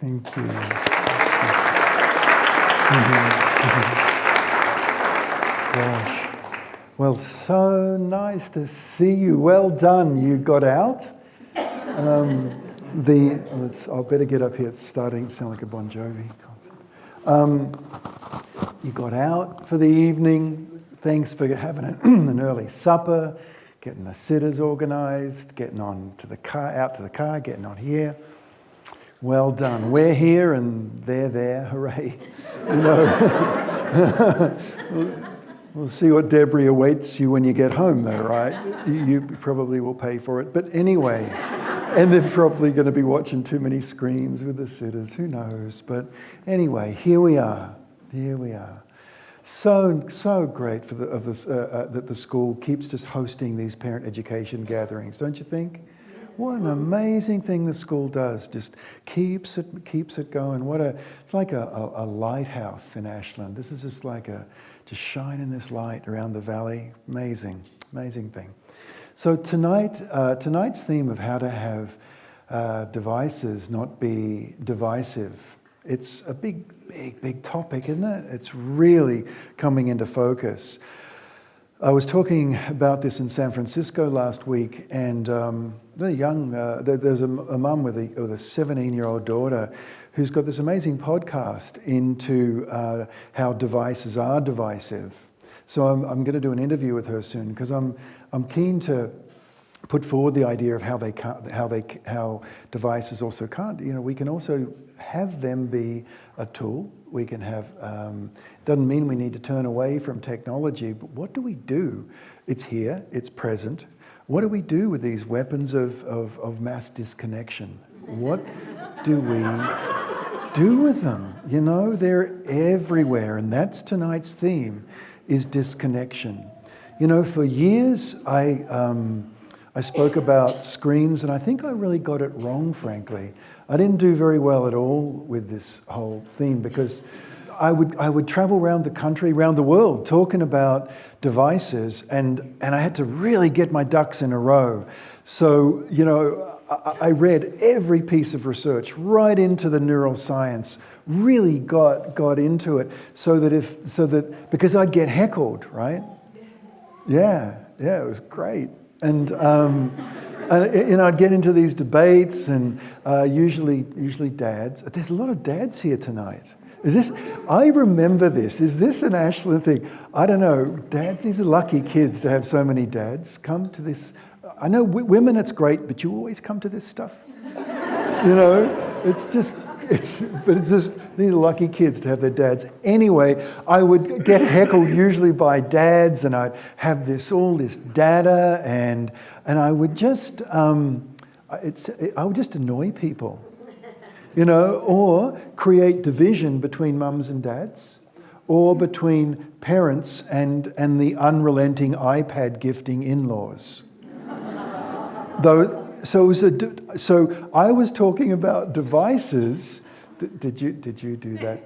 Thank you. Gosh. Well, so nice to see you. Well done. You got out. I better get up here. It's starting to sound like a Bon Jovi concert. You got out for the evening. Thanks for having an early supper, getting the sitters organised, getting on to the car, out to the car, getting on here. Well done. We're here and they're there. Hooray! You know. We'll see what debris awaits you when you get home, though, right? You probably will pay for it. But anyway, and they're probably going to be watching too many screens with the sitters. Who knows? But anyway, here we are. Here we are. So great that the school keeps just hosting these parent education gatherings, don't you think? What an amazing thing the school does. Just keeps it going. It's like a lighthouse in Ashland. This is just like just shining this light around the valley. Amazing thing. So tonight's theme of how to have devices not be divisive. It's a big topic, isn't it? It's really coming into focus. I was talking about this in San Francisco last week, and there's a mum with a 17-year-old daughter who's got this amazing podcast into how devices are divisive. So I'm going to do an interview with her soon because I'm keen to put forward the idea of how devices also can't. You know, we can also have them be a tool. We can have. Doesn't mean we need to turn away from technology, but what do we do? It's here. It's present. What do we do with these weapons of mass disconnection? What do we do with them? You know, they're everywhere, and that's tonight's theme: is disconnection. You know, for years I spoke about screens, and I think I really got it wrong, frankly. I didn't do very well at all with this whole theme because I would travel around the country, around the world, talking about devices, and I had to really get my ducks in a row. So, you know, I read every piece of research right into the neuroscience, really got into it, because I'd get heckled, right? Yeah, it was great. And I'd get into these debates, and usually dads. There's a lot of dads here tonight. I remember this. Is this an Ashland thing? I don't know. Dads, these are lucky kids to have so many dads. Come to this. I know women, it's great, but you always come to this stuff. You know, it's just, these are lucky kids to have their dads. Anyway, I would get heckled usually by dads, and I'd have all this data, and I would just, I would just annoy people. You know, or create division between mums and dads, or between parents and the unrelenting iPad gifting in-laws. So I was talking about devices. Did you do that?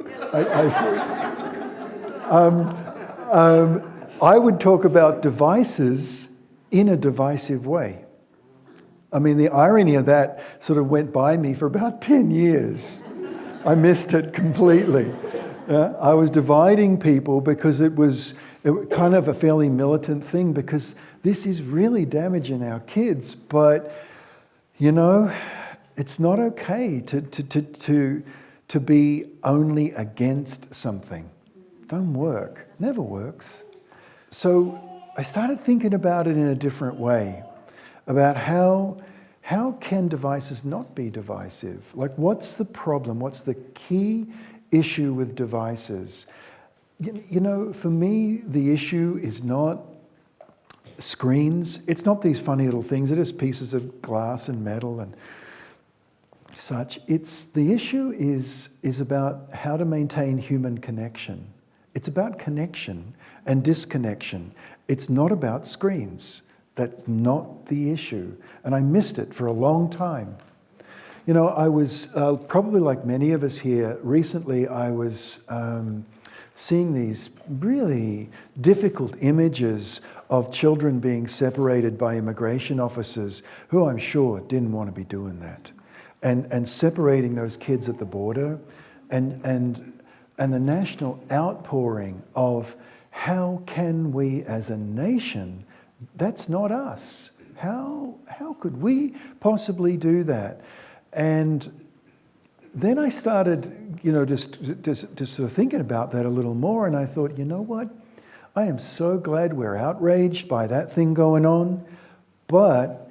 I would talk about devices in a divisive way. I mean, the irony of that sort of went by me for about 10 years. I missed it completely. I was dividing people because it was kind of a fairly militant thing, because this is really damaging our kids. But, you know, it's not okay to be only against something. Don't work. Never works. So I started thinking about it in a different way, about how can devices not be divisive? Like, what's the problem? What's the key issue with devices? You know, for me, the issue is not screens. It's not these funny little things. It is pieces of glass and metal and such. The issue is about how to maintain human connection. It's about connection and disconnection. It's not about screens. That's not the issue. And I missed it for a long time. You know, I was, probably like many of us here, recently I was seeing these really difficult images of children being separated by immigration officers who I'm sure didn't want to be doing that. and separating those kids at the border, and the national outpouring of how can we as a nation, that's not us. How could we possibly do that? And then I started, just sort of thinking about that a little more, and I thought, you know what? I am so glad we're outraged by that thing going on, but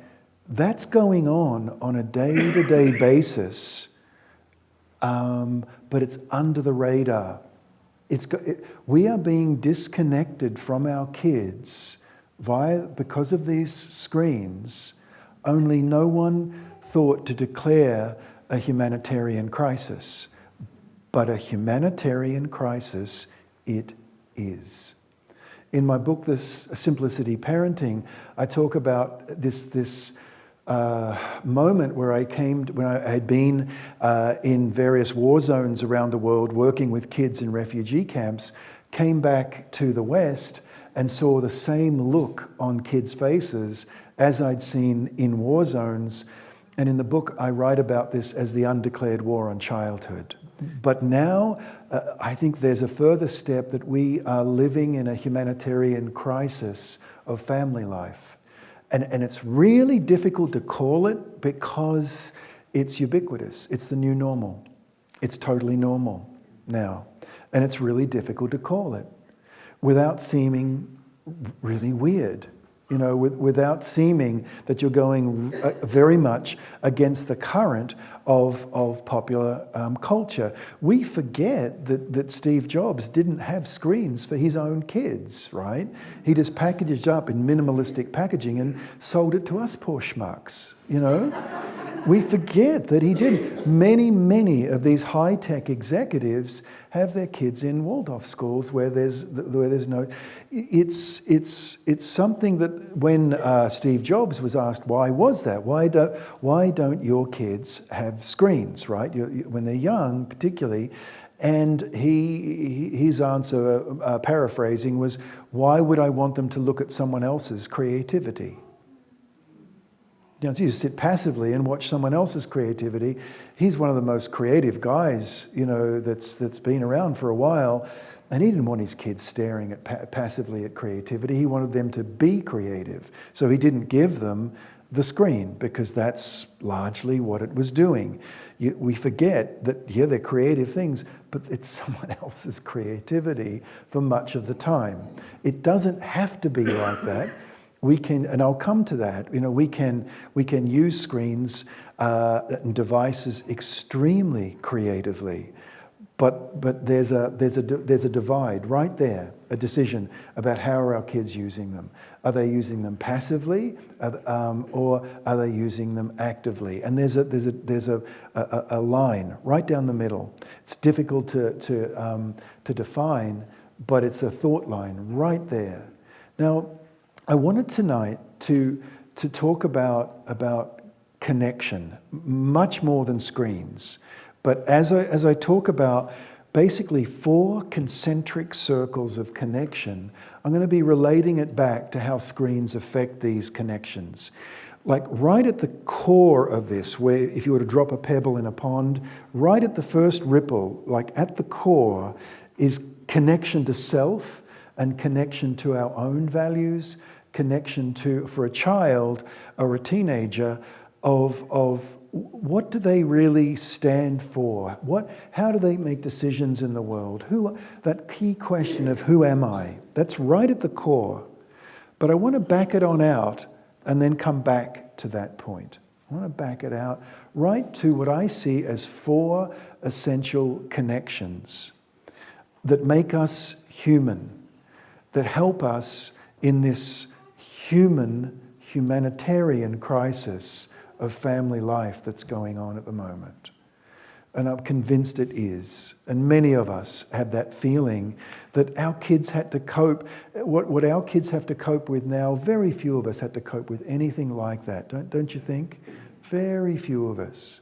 that's going on a day-to-day basis, but it's under the radar. We are being disconnected from our kids because of these screens. Only no one thought to declare a humanitarian crisis, but a humanitarian crisis it is. In my book, this Simplicity Parenting, I talk about this moment where when I had been in various war zones around the world, working with kids in refugee camps, came back to the West and saw the same look on kids' faces as I'd seen in war zones. And in the book, I write about this as the undeclared war on childhood. But now, I think there's a further step that we are living in a humanitarian crisis of family life. And it's really difficult to call it because it's ubiquitous. It's the new normal. It's totally normal now. And it's really difficult to call it without seeming really weird. Without seeming that you're going very much against the current of popular culture. We forget that Steve Jobs didn't have screens for his own kids, right? He just packaged up in minimalistic packaging and sold it to us poor schmucks, We forget that he did. Many of these high-tech executives have their kids in Waldorf schools where there's no. It's something that when Steve Jobs was asked why was that, why don't your kids have screens, right? When they're young, particularly, and his answer, paraphrasing, was, why would I want them to look at someone else's creativity? You sit passively and watch someone else's creativity. He's one of the most creative guys, that's been around for a while, and he didn't want his kids staring passively at creativity. He wanted them to be creative. So he didn't give them the screen because that's largely what it was doing. We forget that, they're creative things, but it's someone else's creativity for much of the time. It doesn't have to be like that. We can, and I'll come to that. We can use screens and devices extremely creatively, but there's a divide right there, a decision about how are our kids using them. Are they using them passively, or are they using them actively? And there's a line right down the middle. It's difficult to define, but it's a thought line right there. Now, I wanted tonight to talk about connection, much more than screens. But as I talk about basically 4 concentric circles of connection, I'm going to be relating it back to how screens affect these connections. Like right at the core of this, where if you were to drop a pebble in a pond, right at the first ripple, like at the core, is connection to self and connection to our own values, connection to, for a child or a teenager, of what do they really stand for? How do they make decisions in the world? That key question of who am I? That's right at the core. But I want to back it on out and then come back to that point. I want to back it out right to what I see as 4 essential connections that make us human, that help us in this humanitarian crisis of family life that's going on at the moment. And I'm convinced it is. And many of us have that feeling that our kids had to cope, what our kids have to cope with now, very few of us had to cope with anything like that, don't you think? Very few of us.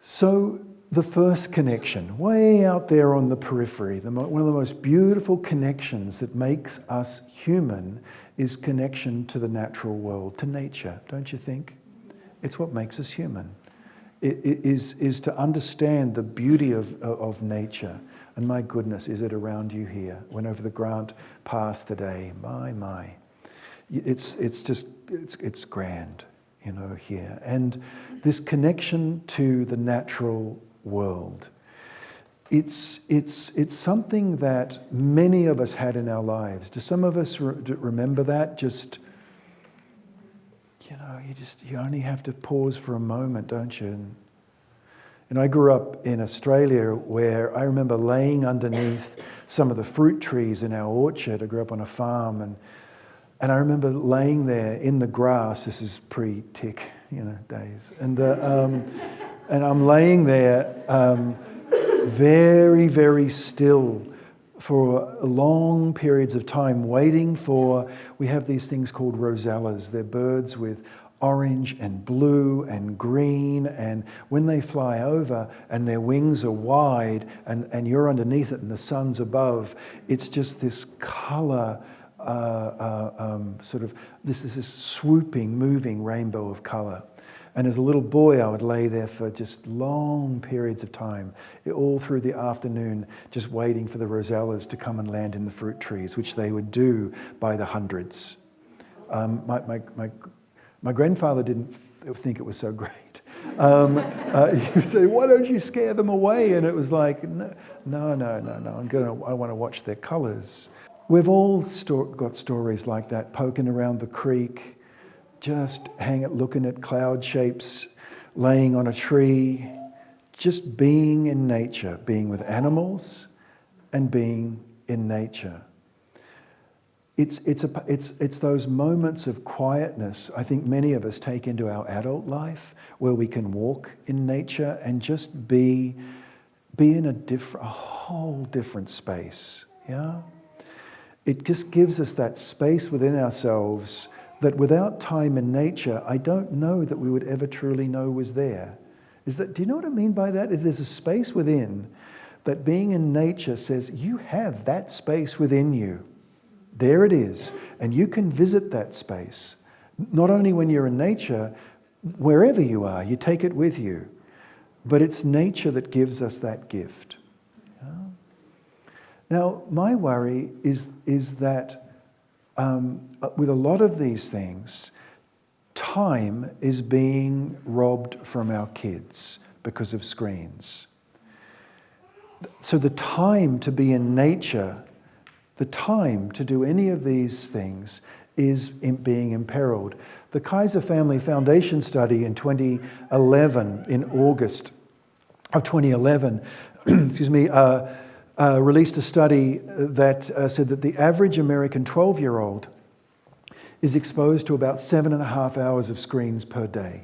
So the first connection, way out there on the periphery, one of the most beautiful connections that makes us human is connection to the natural world, to nature, don't you think? It's what makes us human. is to understand the beauty of nature. And my goodness, is it around you here? Went over the Grant Pass today. My. It's grand, here. And this connection to the natural world. It's something that many of us had in our lives. Do some of us remember that? Just, you only have to pause for a moment, don't you? And I grew up in Australia where I remember laying underneath some of the fruit trees in our orchard. I grew up on a farm, and I remember laying there in the grass. This is pre-tick, days. And I'm laying there very, very still for long periods of time, waiting for, we have these things called rosellas. They're birds with orange and blue and green, and when they fly over and their wings are wide and you're underneath it and the sun's above, it's just this colour, this swooping, moving rainbow of colour. And as a little boy, I would lay there for just long periods of time, all through the afternoon, just waiting for the rosellas to come and land in the fruit trees, which they would do by the hundreds. My grandfather didn't think it was so great. He would say, "Why don't you scare them away?" And it was like, no. I want to watch their colours. We've all got stories like that, poking around the creek, just looking at cloud shapes, laying on a tree, just being in nature, being with animals and being in nature. It's those moments of quietness I think many of us take into our adult life, where we can walk in nature and just be in a whole different space. Yeah, it just gives us that space within ourselves that without time in nature, I don't know that we would ever truly know was there. Do you know what I mean by that? If there's a space within, that being in nature says, you have that space within you. There it is. And you can visit that space. Not only when you're in nature, wherever you are, you take it with you. But it's nature that gives us that gift. Yeah? Now, my worry is that with a lot of these things, time is being robbed from our kids because of screens. So the time to be in nature, the time to do any of these things is being imperiled. The Kaiser Family Foundation study in 2011, in August of 2011, released a study that said that the average American 12-year-old is exposed to about 7.5 hours of screens per day.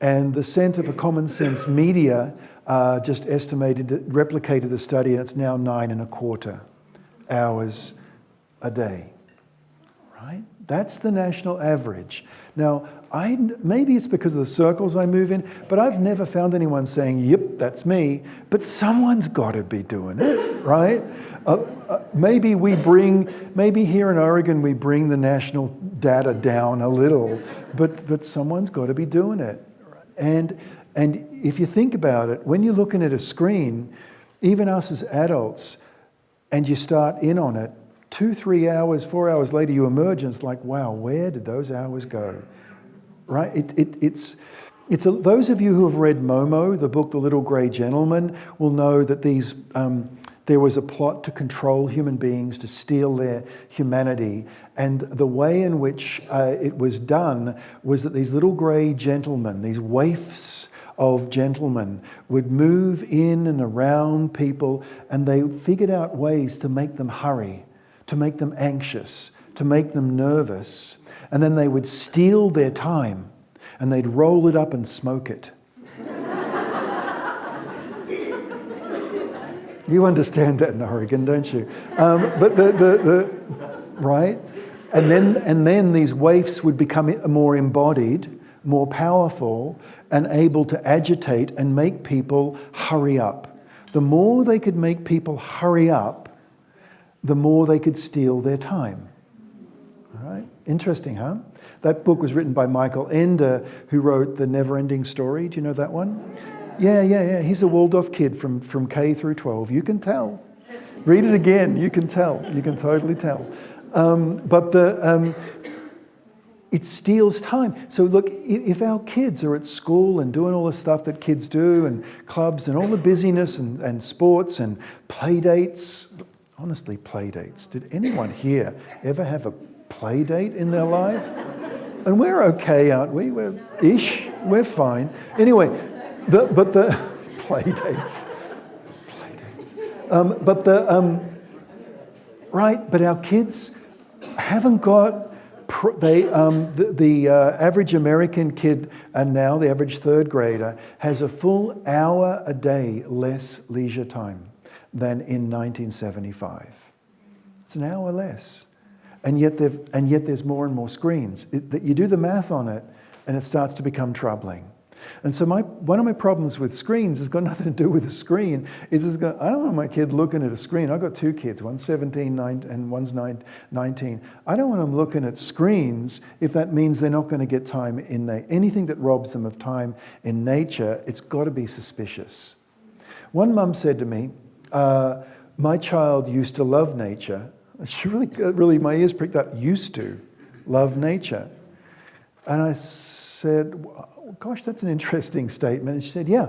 And the Centre for Common Sense Media just replicated the study, and it's now 9.25 hours a day. Right? That's the national average. Now, maybe it's because of the circles I move in, but I've never found anyone saying, "Yep, that's me." But someone's got to be doing it, right? Maybe here in Oregon we bring the national data down a little, but someone's got to be doing it. And if you think about it, when you're looking at a screen, even us as adults, and you start in on it, 2, 3 hours, 4 hours later, you emerge and it's like, wow, where did those hours go? Right? Those of you who have read Momo, the book The Little Grey Gentleman, will know that there was a plot to control human beings, to steal their humanity. And the way in which it was done was that these little grey gentlemen, these waifs of gentlemen, would move in and around people, and they figured out ways to make them hurry, to make them anxious, to make them nervous. And then they would steal their time and they'd roll it up and smoke it. You understand that in Oregon, don't you? But right? And then these waifs would become more embodied, more powerful, and able to agitate and make people hurry up. The more they could make people hurry up, the more they could steal their time. All right? Interesting, huh? That book was written by Michael Ender, who wrote The Never-Ending Story. Do you know that one? Yeah. He's a Waldorf kid from K through 12. You can tell. Read it again. You can tell. You can totally tell. It steals time. So look, if our kids are at school and doing all the stuff that kids do and clubs and all the busyness and sports and play dates, honestly, play dates. Did anyone here ever have a play date in their life? And we're okay, aren't we? We're fine. Anyway, the play dates. But our kids haven't got, the average American kid, and now the average third grader, has a full hour a day less leisure time than in 1975. It's an hour less. And yet there's more and more screens. You do the math on it, and it starts to become troubling. And so one of my problems with screens has got nothing to do with the screen. I don't want my kid looking at a screen. I've got two kids, one's 17 and one's 19. I don't want them looking at screens if that means they're not going to get time in anything that robs them of time in nature. It's got to be suspicious. One mum said to me, my child used to love nature. She really, my ears pricked up, used to love nature. And I said, gosh, that's an interesting statement. And she said, yeah,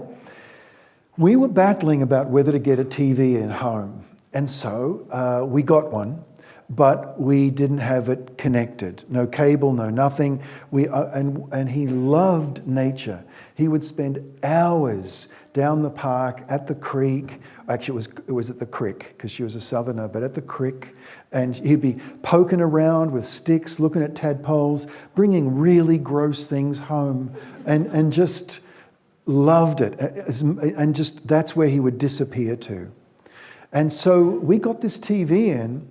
we were battling about whether to get a TV in home. And so we got one, but we didn't have it connected. No cable, no nothing. And he loved nature. He would spend hours down the park, at the creek. Actually, it was at the creek, because she was a southerner, but at the creek. And he'd be poking around with sticks, looking at tadpoles, bringing really gross things home, and just loved it. And just that's where he would disappear to. And so we got this TV in,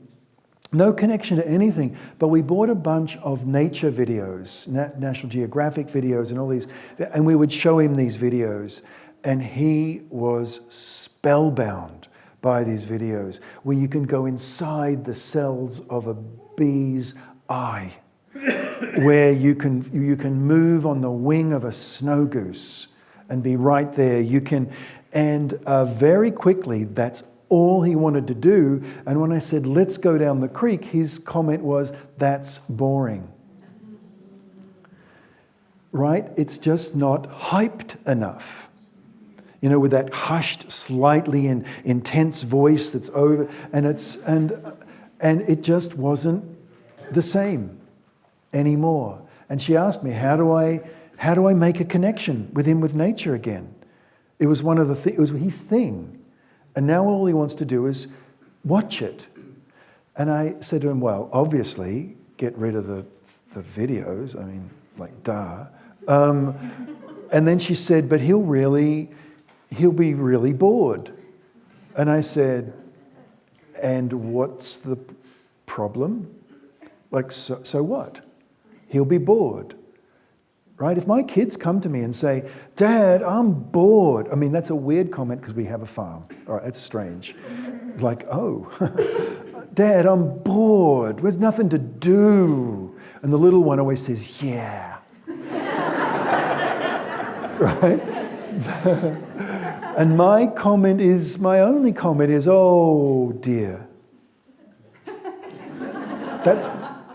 no connection to anything, but we bought a bunch of nature videos, National Geographic videos and all these, and we would show him these videos. And he was spellbound by these videos, where you can go inside the cells of a bee's eye, where you can move on the wing of a snow goose and be right there. And very quickly, that's all he wanted to do. And when I said, let's go down the creek, his comment was, that's boring. Right? It's just not hyped enough. You know, with that hushed, slightly intense voice that's over, and it just wasn't the same anymore. And she asked me, how do I make a connection with him with nature again? It was it was his thing, and now all he wants to do is watch it. And I said to him, well, obviously, get rid of the videos. I mean, like, duh. And then she said, but he'll be really bored. And I said, and what's the problem? Like, so what? He'll be bored, right? If my kids come to me and say, Dad, I'm bored. I mean, that's a weird comment because we have a farm. All right, that's strange. Like, oh, Dad, I'm bored. There's nothing to do. And the little one always says, yeah. Right? And my only comment is, oh dear.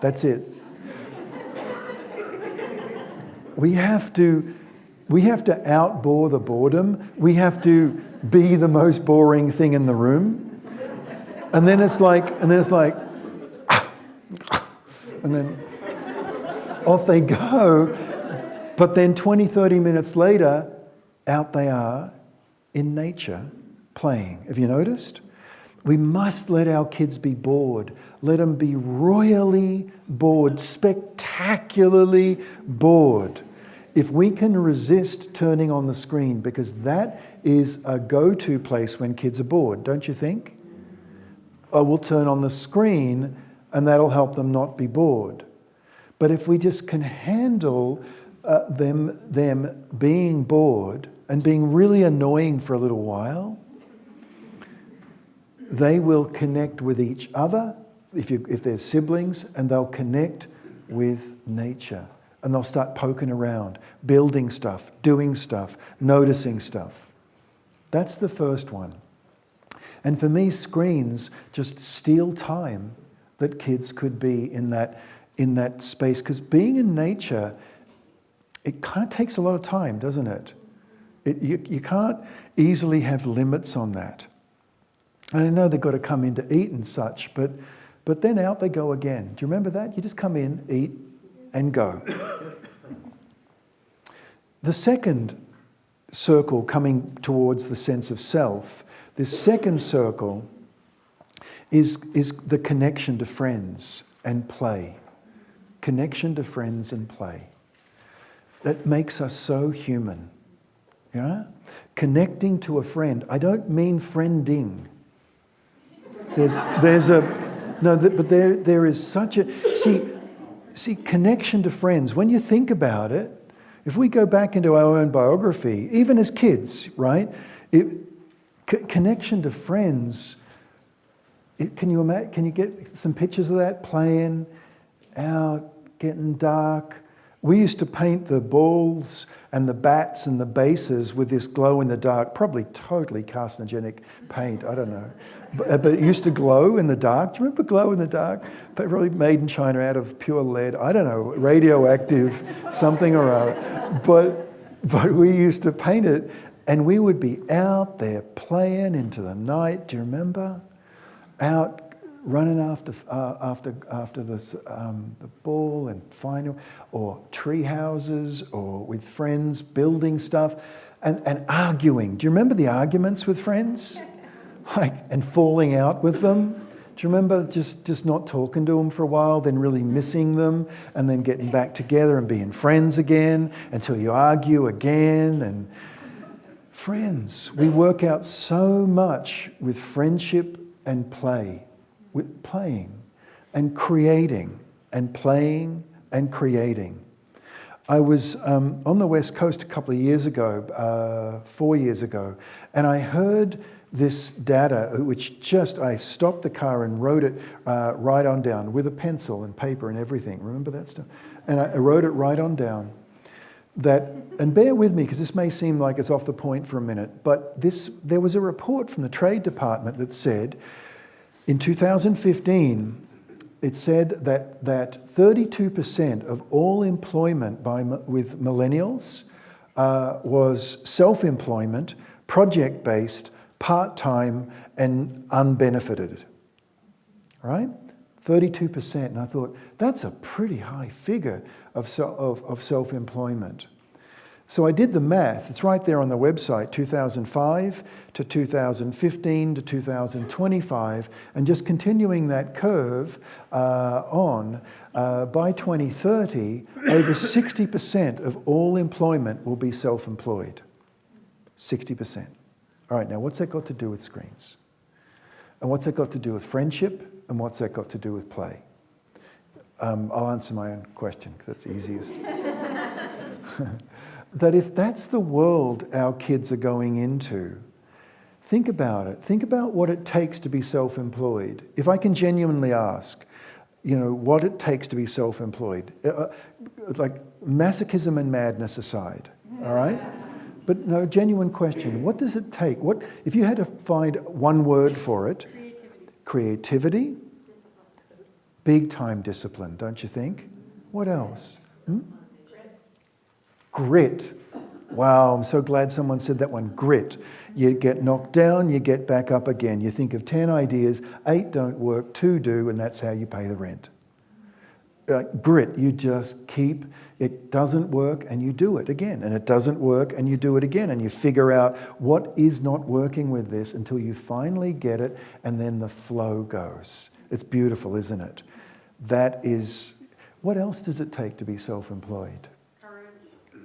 That's it. We have to outbore the boredom. We have to be the most boring thing in the room. And then it's like, and then off they go. But then 20, 30 minutes later, out they are in nature playing. Have you noticed? We must let our kids be bored. Let them be royally bored, spectacularly bored. If we can resist turning on the screen, because that is a go-to place when kids are bored, don't you think? Oh, we'll turn on the screen and that'll help them not be bored. But if we just can handle them being bored and being really annoying for a little while, they will connect with each other, if there's siblings, and they'll connect with nature. And they'll start poking around, building stuff, doing stuff, noticing stuff. That's the first one. And for me, screens just steal time that kids could be in that space. Because being in nature, it kind of takes a lot of time, doesn't it? You can't easily have limits on that. And I know they've got to come in to eat and such, but then out they go again. Do you remember that? You just come in, eat, and go. The second circle coming towards the sense of self, this second circle is the connection to friends and play. Connection to friends and play. That makes us so human. Yeah? Connecting to a friend. I don't mean friending. There is such a... See, connection to friends. When you think about it, if we go back into our own biography, even as kids, right? Connection to friends. Can you get some pictures of that? Playing out, getting dark. We used to paint the balls and the bats and the bases with this glow-in-the-dark, probably totally carcinogenic paint, I don't know. But it used to glow in the dark. Do you remember glow in the dark? Probably made in China out of pure lead. I don't know, radioactive something or other. But we used to paint it, and we would be out there playing into the night. Do you remember? Out running after the ball and finding, or tree houses, or with friends building stuff, and arguing. Do you remember the arguments with friends? And falling out with them. Do you remember just not talking to them for a while, then really missing them, and then getting back together and being friends again until you argue again? And friends, we work out so much with friendship and play, with playing and creating and playing and creating. I was on the West Coast a couple of years ago, 4 years ago, and I heard this data, which I stopped the car and wrote it right on down with a pencil and paper and everything. Remember that stuff? And I wrote it right on down. And bear with me because this may seem like it's off the point for a minute, but there was a report from the Trade Department that said in 2015, it said that 32% of all employment with millennials was self-employment, project-based, part-time and unbenefited, right? 32%. And I thought, that's a pretty high figure of self-employment. So I did the math. It's right there on the website, 2005 to 2015 to 2025, and just continuing that curve on, by 2030, over 60% of all employment will be self-employed. 60%. All right, now what's that got to do with screens? And what's that got to do with friendship? And what's that got to do with play? I'll answer my own question because that's easiest. That if that's the world our kids are going into, think about it. Think about what it takes to be self-employed. If I can genuinely ask, what it takes to be self-employed, like masochism and madness aside, all right? But no, genuine question. What does it take? What if you had to find one word for it? Creativity. Big time discipline, don't you think? What else? Grit. Wow, I'm so glad someone said that one. Grit. You get knocked down, you get back up again. You think of 10 ideas, 8 don't work, 2 do, and that's how you pay the rent. Grit, you just keep, it doesn't work and you do it again, and it doesn't work and you do it again, and you figure out what is not working with this until you finally get it, and then the flow goes. It's beautiful, isn't it? That is, what else does it take to be self-employed? Courage.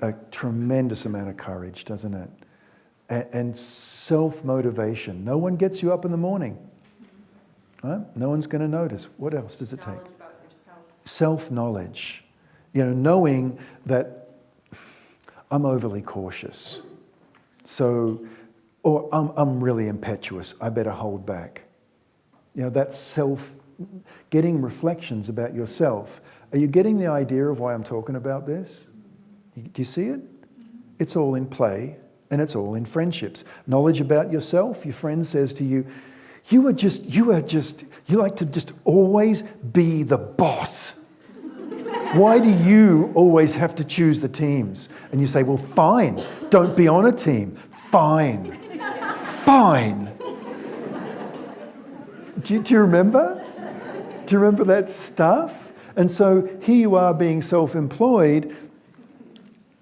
A tremendous amount of courage, doesn't it? And self-motivation. No one gets you up in the morning. Right? No one's going to notice. What else does it take? Self-knowledge. Knowing that I'm overly cautious. So, or I'm really impetuous. I better hold back. That's getting reflections about yourself, Are you getting the idea of why I'm talking about this? Do you see it? It's all in play and it's all in friendships. Knowledge about yourself. Your friend says to you, you like to just always be the boss. Why do you always have to choose the teams? And you say, well, fine, don't be on a team. Fine. Fine. Do you remember? Do you remember that stuff? And so here you are being self-employed,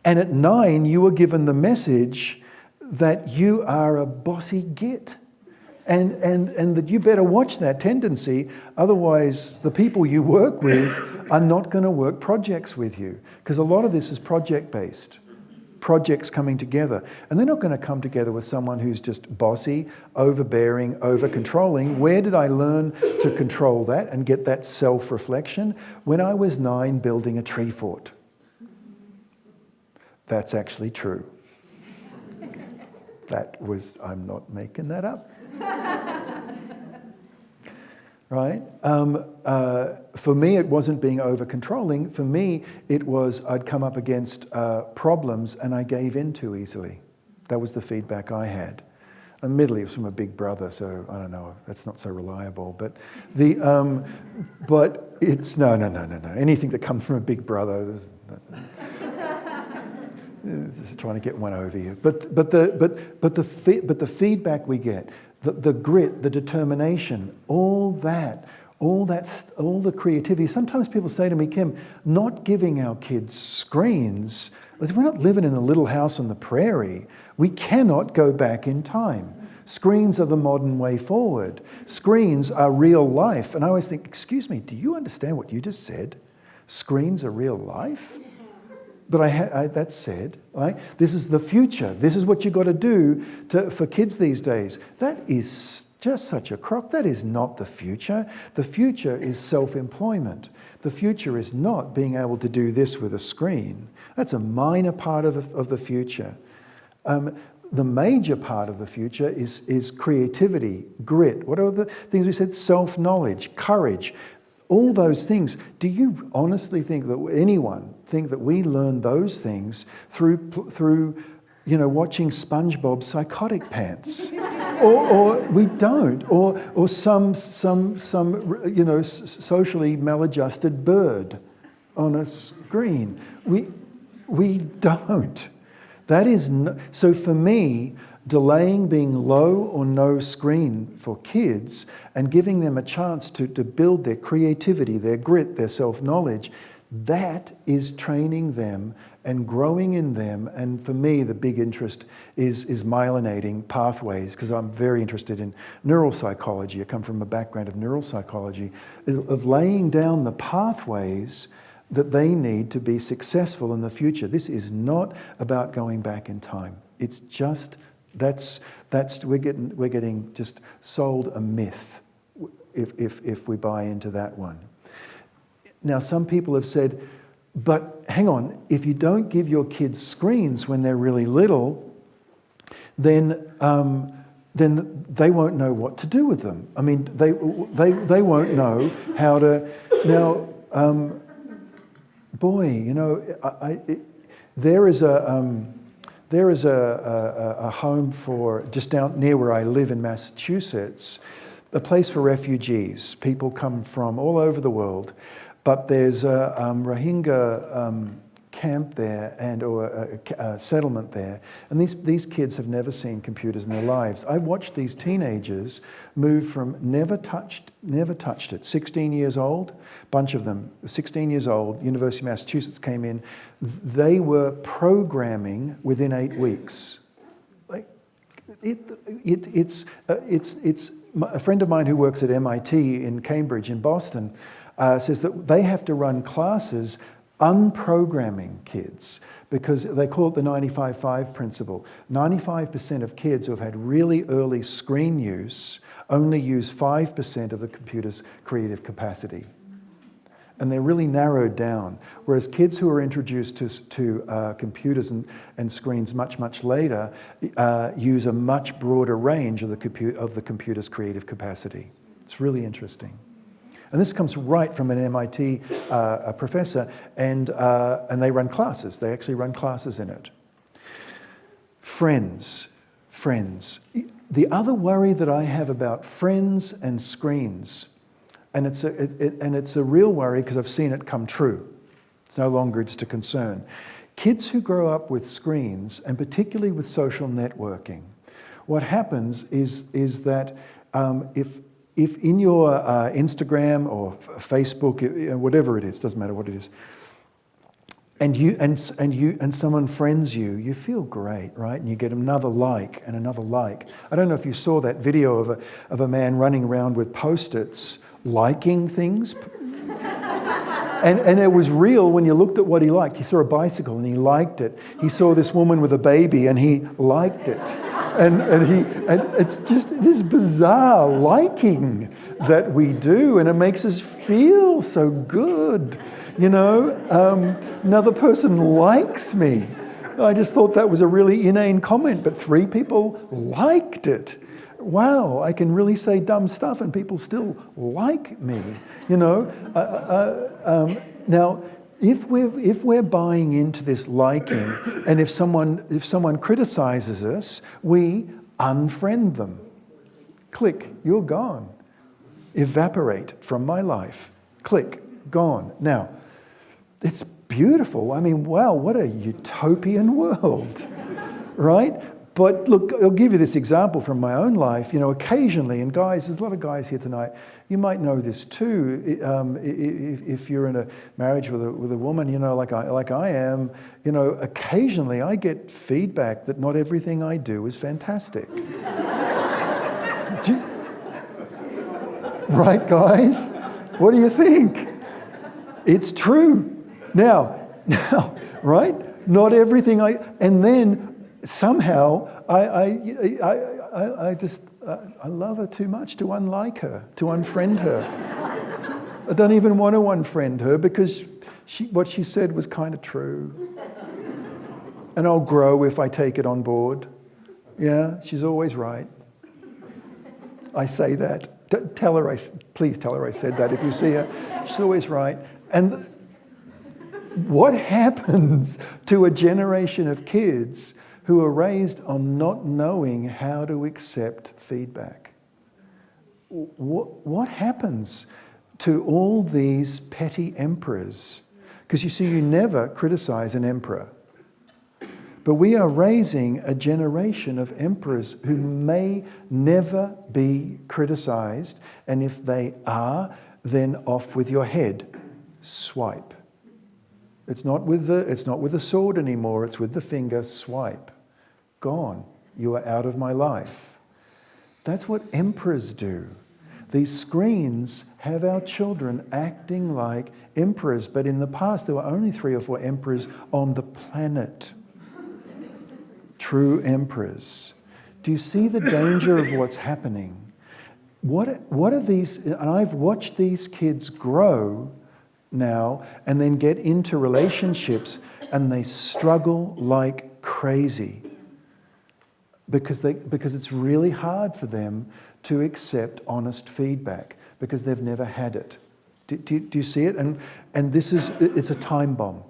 and at 9 you were given the message that you are a bossy git. And that you better watch that tendency, otherwise the people you work with are not going to work projects with you. Because a lot of this is project-based. Projects coming together. And they're not going to come together with someone who's just bossy, overbearing, over-controlling. Where did I learn to control that and get that self-reflection? When I was 9 building a tree fort. That's actually true. I'm not making that up. Right? For me, it wasn't being over-controlling. For me, it was I'd come up against problems and I gave in too easily. That was the feedback I had. Admittedly, it was from a big brother, so I don't know, that's not so reliable. But but it's no. Anything that comes from a big brother, just trying to get one over you. But the feedback we get. The grit, the determination, all the creativity. Sometimes people say to me, Kim, not giving our kids screens, we're not living in a little house on the prairie. We cannot go back in time. Screens are the modern way forward. Screens are real life. And I always think, excuse me, do you understand what you just said? Screens are real life? But that said, right? This is the future. This is what you've got to do for kids these days. That is just such a crock. That is not the future. The future is self-employment. The future is not being able to do this with a screen. That's a minor part of the future. The major part of the future is creativity, grit. What are the things we said? Self-knowledge, courage. All those things. Do you honestly think that we learn those things through watching SpongeBob Psychotic Pants? or we don't. Or some socially maladjusted bird on a screen. We don't. That is so for me. Delaying being low or no screen for kids and giving them a chance to build their creativity, their grit, their self-knowledge, that is training them and growing in them. And for me, the big interest is myelinating pathways, because I'm very interested in neuropsychology. I come from a background of neuropsychology, of laying down the pathways that they need to be successful in the future. This is not about going back in time. It's just we're getting just sold a myth if we buy into that one. Now, some people have said, but hang on, if you don't give your kids screens when they're really little, then they won't know what to do with them. I mean, they won't know how to. Now, there is a home for, just down near where I live in Massachusetts, a place for refugees. People come from all over the world, but there's a Rohingya camp there or a settlement there, and these kids have never seen computers in their lives. I watched these teenagers move from never touched it, 16 years old, bunch of them, 16 years old, University of Massachusetts came in, they were programming within 8 weeks. Like, it's a friend of mine who works at MIT in Cambridge in Boston says that they have to run classes unprogramming kids, because they call it the 95-5 principle. 95% of kids who have had really early screen use only use 5% of the computer's creative capacity. And they're really narrowed down. Whereas kids who are introduced to computers and screens much later use a much broader range of the computer's creative capacity. It's really interesting. And this comes right from an MIT a professor, and they run classes. They actually run classes in it. Friends. The other worry that I have about friends and screens, and it's a real worry because I've seen it come true. It's no longer just a concern. Kids who grow up with screens, and particularly with social networking, what happens is that if in your Instagram or Facebook, whatever it is, doesn't matter what it is, and someone friends you, you feel great, right? And you get another like and another like. I don't know if you saw that video of a man running around with Post-its liking things. And it was real when you looked at what he liked. He saw a bicycle and he liked it. He saw this woman with a baby and he liked it. And it's just this bizarre liking that we do, and it makes us feel so good. You know, another person likes me. I just thought that was a really inane comment, but 3 people liked it. Wow, I can really say dumb stuff and people still like me. You know, now if we're buying into this liking, and if someone criticizes us, we unfriend them. Click, you're gone. Evaporate from my life. Click, gone. Now, it's beautiful. I mean, wow, what a utopian world, right? But look, I'll give you this example from my own life. You know, occasionally, and guys, there's a lot of guys here tonight, you might know this too. If you're in a marriage with a woman, you know, like I am, you know, occasionally I get feedback that not everything I do is fantastic. Right, guys? What do you think? It's true. Now, right? Not everything and then somehow I love her too much to unlike her, to unfriend her. I don't even want to unfriend her because what she said was kind of true. And I'll grow if I take it on board. Yeah, she's always right. I say that. Please tell her I said that if you see her. She's always right. And what happens to a generation of kids who are raised on not knowing how to accept feedback? What happens to all these petty emperors? Because you see, you never criticize an emperor. But we are raising a generation of emperors who may never be criticized, and if they are, then off with your head. Swipe. It's not with the sword anymore, it's with the finger. Swipe. Gone. You are out of my life. That's what emperors do. These screens have our children acting like emperors, but in the past there were only 3 or 4 emperors on the planet. True emperors. Do you see the danger of what's happening? What are these? And I've watched these kids grow now and then get into relationships and they struggle like crazy because it's really hard for them to accept honest feedback because they've never had it. Do you see it? And it's a time bomb.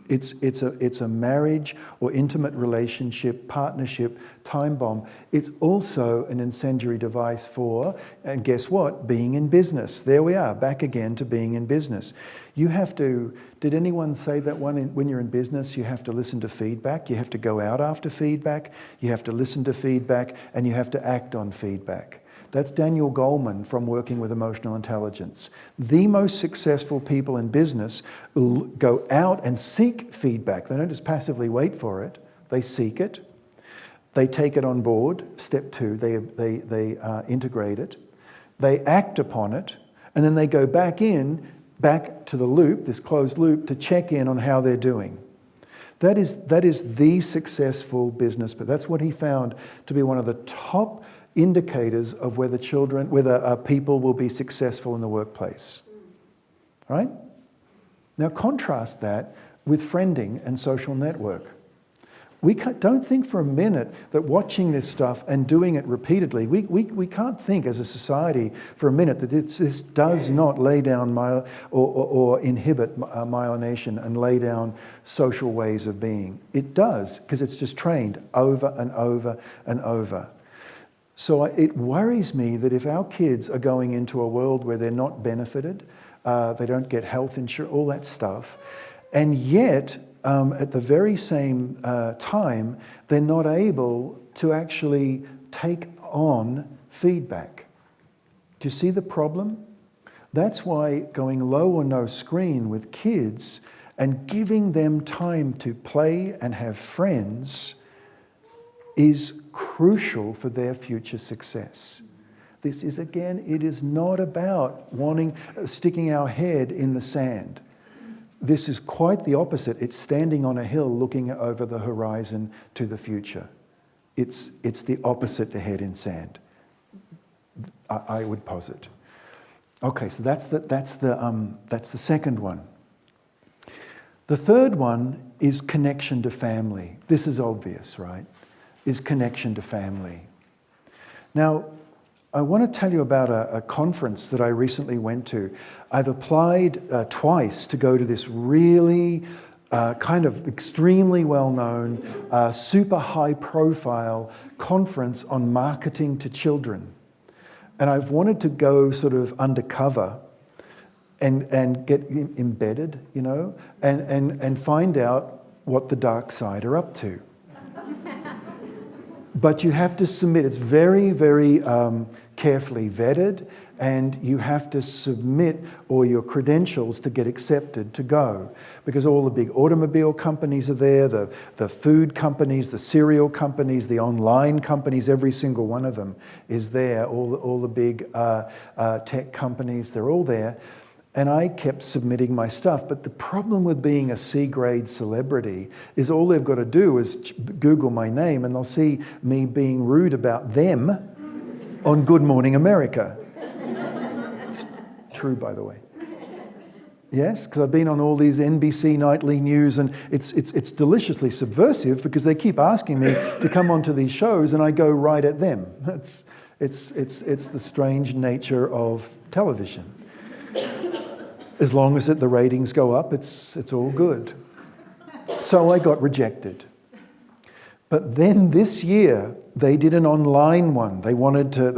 It's a marriage or intimate relationship, partnership, time bomb. It's also an incendiary device for, and guess what? Being in business. There we are, back again to being in business. You have to, did anyone say that when you're in business, you have to listen to feedback, you have to go out after feedback, you have to listen to feedback, and you have to act on feedback. That's Daniel Goleman from Working with Emotional Intelligence. The most successful people in business go out and seek feedback. They don't just passively wait for it. They seek it. They take it on board. Step 2, they integrate it. They act upon it. And then they go back to the loop, this closed loop, to check in on how they're doing. That is the successful business. But that's what he found to be one of the top indicators of whether people will be successful in the workplace. Right? Now contrast that with friending and social network. don't think for a minute that watching this stuff and doing it repeatedly, we can't think as a society for a minute that this does not lay down or inhibit myelination and lay down social ways of being. It does, because it's just trained over and over and over. So it worries me that if our kids are going into a world where they're not benefited, they don't get health insurance, all that stuff, and yet at the very same time, they're not able to actually take on feedback. Do you see the problem? That's why going low or no screen with kids and giving them time to play and have friends is crucial for their future success. This is, again, it is not about sticking our head in the sand. This is quite the opposite. It's standing on a hill looking over the horizon to the future. It's the opposite to head in sand, I would posit. Okay, so that's the second one. The third one is connection to family. This is obvious, right? Is connection to family. Now, I want to tell you about a conference that I recently went to. I've applied twice to go to this really kind of extremely well-known, super high-profile conference on marketing to children. And I've wanted to go sort of undercover and get embedded, you know, and find out what the dark side are up to. But you have to submit. It's very, very carefully vetted, and you have to submit all your credentials to get accepted to go. Because all the big automobile companies are there, the food companies, the cereal companies, the online companies, every single one of them is there. All the big tech companies, they're all there. And I kept submitting my stuff. But the problem with being a C-grade celebrity is all they've got to do is Google my name and they'll see me being rude about them on Good Morning America. It's true, by the way. Yes, because I've been on all these NBC nightly news, and it's deliciously subversive because they keep asking me to come onto these shows and I go right at them. It's the strange nature of television. As long as the ratings go up, it's all good. So I got rejected. But then this year, they did an online one. They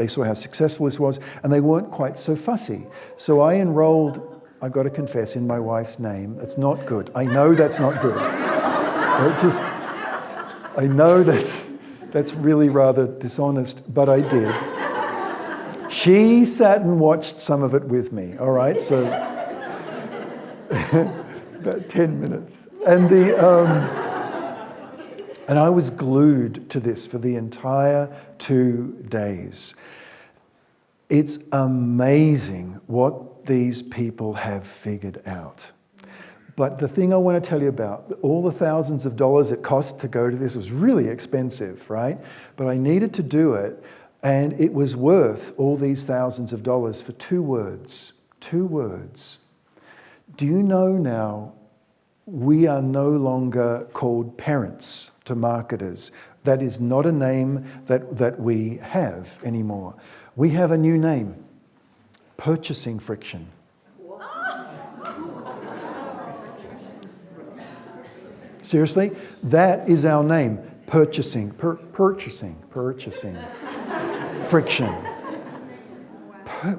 saw how successful this was, and they weren't quite so fussy. So I enrolled, I got to confess, in my wife's name. That's not good. I know that's not good. I know that's really rather dishonest, but I did. She sat and watched some of it with me, all right? So about 10 minutes. And I was glued to this for the entire 2 days. It's amazing what these people have figured out. But the thing I want to tell you about, all the thousands of dollars it cost to go to this was really expensive, right? But I needed to do it, and it was worth all these thousands of dollars for 2 words. 2 words. Do you know now we are no longer called parents to marketers? That is not a name that we have anymore. We have a new name, purchasing friction. Seriously? That is our name, purchasing friction.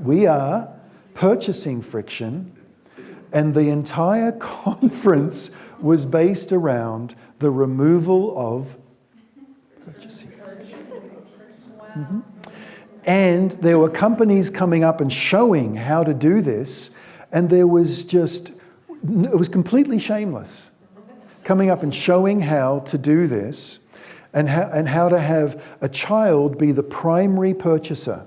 We are purchasing friction. And the entire conference was based around the removal of purchasing. Mm-hmm. And there were companies coming up and showing how to do this, and it was completely shameless. Coming up and showing how to do this, and how to have a child be the primary purchaser.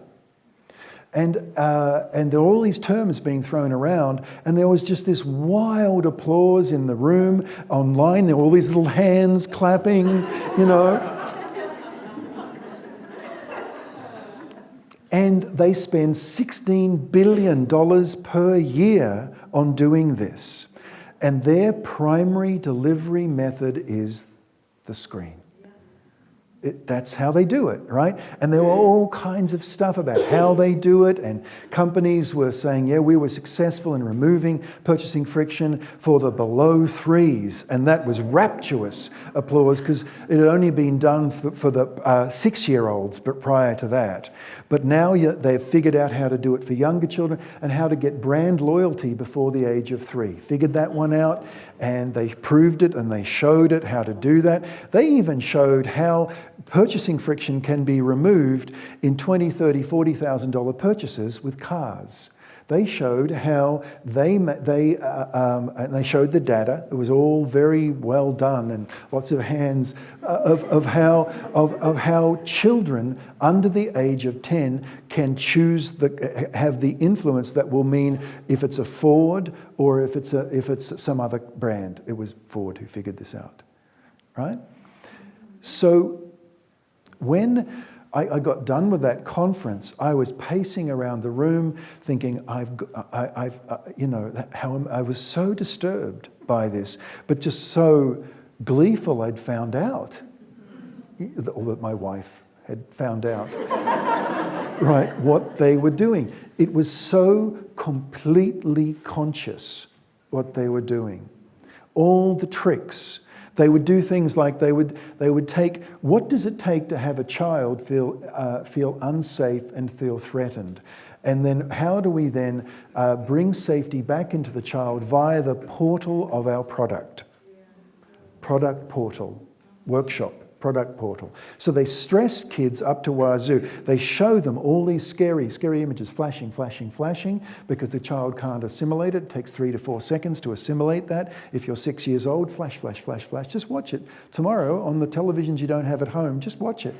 And there were all these terms being thrown around, and there was just this wild applause in the room. Online, there were all these little hands clapping, you know. And they spend $16 billion per year on doing this. And their primary delivery method is the screen. That's how they do it, right? And there were all kinds of stuff about how they do it, and companies were saying, yeah, we were successful in removing purchasing friction for the below threes, and that was rapturous applause because it had only been done for the 6-year-olds, but prior to that. But now they've figured out how to do it for younger children and how to get brand loyalty before the age of 3. Figured that one out, and they proved it and they showed it how to do that. They even showed how purchasing friction can be removed in $20,000, $30,000, $40,000 purchases with cars. They showed how and they showed the data. It was all very well done and lots of hands of how children under the age of 10 can choose have the influence that will mean if it's a Ford or if it's some other brand. It was Ford who figured this out, right? So when I got done with that conference, I was pacing around the room thinking, I was so disturbed by this, but just so gleeful I'd found out, or that my wife had found out, right, what they were doing. It was so completely conscious what they were doing. All the tricks. They would do things like they would take, what does it take to have a child feel unsafe and feel threatened? And then how do we then bring safety back into the child via the portal of our product? Product portal, workshop, product portal. So they stress kids up to wazoo. They show them all these scary images, flashing, flashing, flashing, because the child can't assimilate it. It takes 3 to 4 seconds to assimilate that. If you're 6 years old, flash, flash, flash, flash. Just watch it. Tomorrow, on the televisions you don't have at home, just watch it.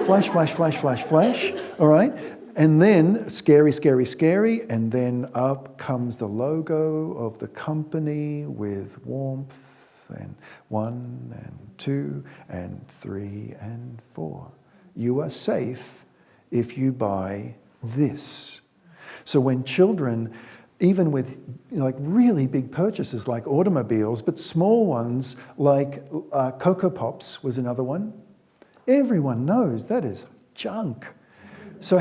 Flash, flash, flash, flash, flash. All right? And then scary, scary, scary. And then up comes the logo of the company with warmth. And 1 and 2 and 3 and 4. You are safe if you buy this. So when children, even with really big purchases like automobiles, but small ones like Cocoa Pops was another one, everyone knows that is junk. So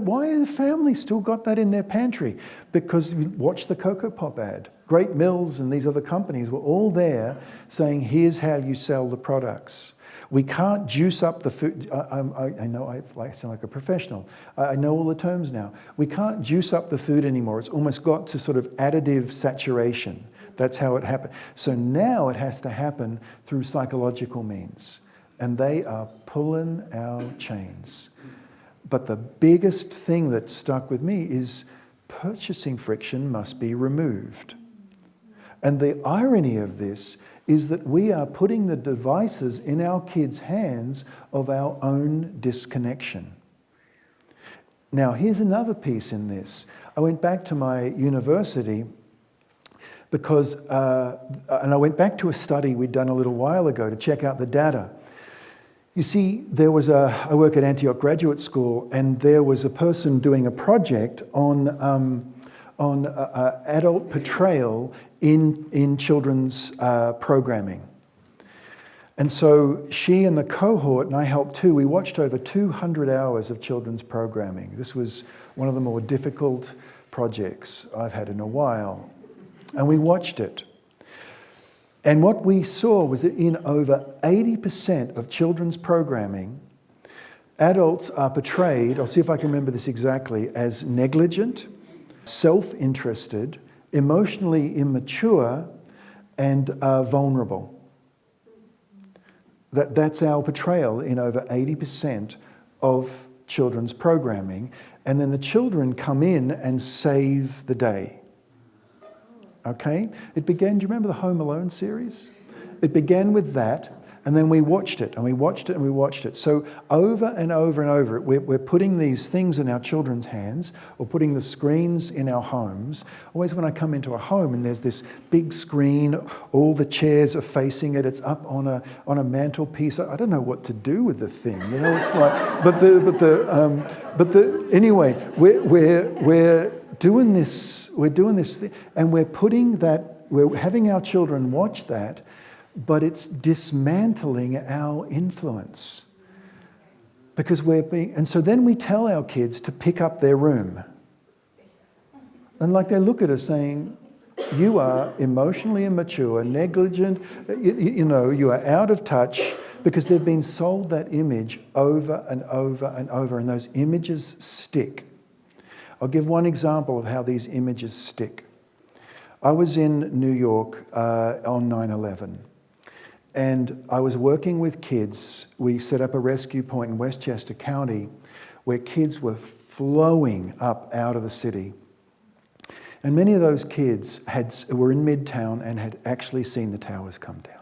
why has the family still got that in their pantry? Because you watch the Cocoa Pop ad. Great Mills and these other companies were all there saying, here's how you sell the products. We can't juice up the food. I know I sound like a professional. I know all the terms now. We can't juice up the food anymore. It's almost got to sort of additive saturation. That's how it happened. So now it has to happen through psychological means. And they are pulling our chains. But the biggest thing that stuck with me is purchasing friction must be removed. And the irony of this is that we are putting the devices in our kids' hands of our own disconnection. Now, here's another piece in this. I went back to my university because, and I went back to a study we'd done a little while ago to check out the data. You see, I work at Antioch Graduate School, and there was a person doing a project on adult portrayal in children's programming. And so she and the cohort, and I helped too, we watched over 200 hours of children's programming. This was one of the more difficult projects I've had in a while. And we watched it. And what we saw was that in over 80% of children's programming, adults are portrayed, I'll see if I can remember this exactly, as negligent, self-interested, emotionally immature, and vulnerable. That's our portrayal in over 80% of children's programming. And then the children come in and save the day. Okay? It began, do you remember the Home Alone series? It began with that, and then we watched it, and we watched it, and we watched it. So over and over and over, we're putting these things in our children's hands, or putting the screens in our homes. Always when I come into a home and there's this big screen, all the chairs are facing it, it's up on a mantelpiece. I don't know what to do with the thing. You know, it's like, anyway, we're doing this thing, and we're having our children watch that, but it's dismantling our influence. Because and so then we tell our kids to pick up their room. And like they look at us saying, you are emotionally immature, negligent, you are out of touch, because they've been sold that image over and over and over, and those images stick. I'll give one example of how these images stick. I was in New York on 9/11, and I was working with kids. We set up a rescue point in Westchester County where kids were flowing up out of the city. And many of those kids were in Midtown and had actually seen the towers come down.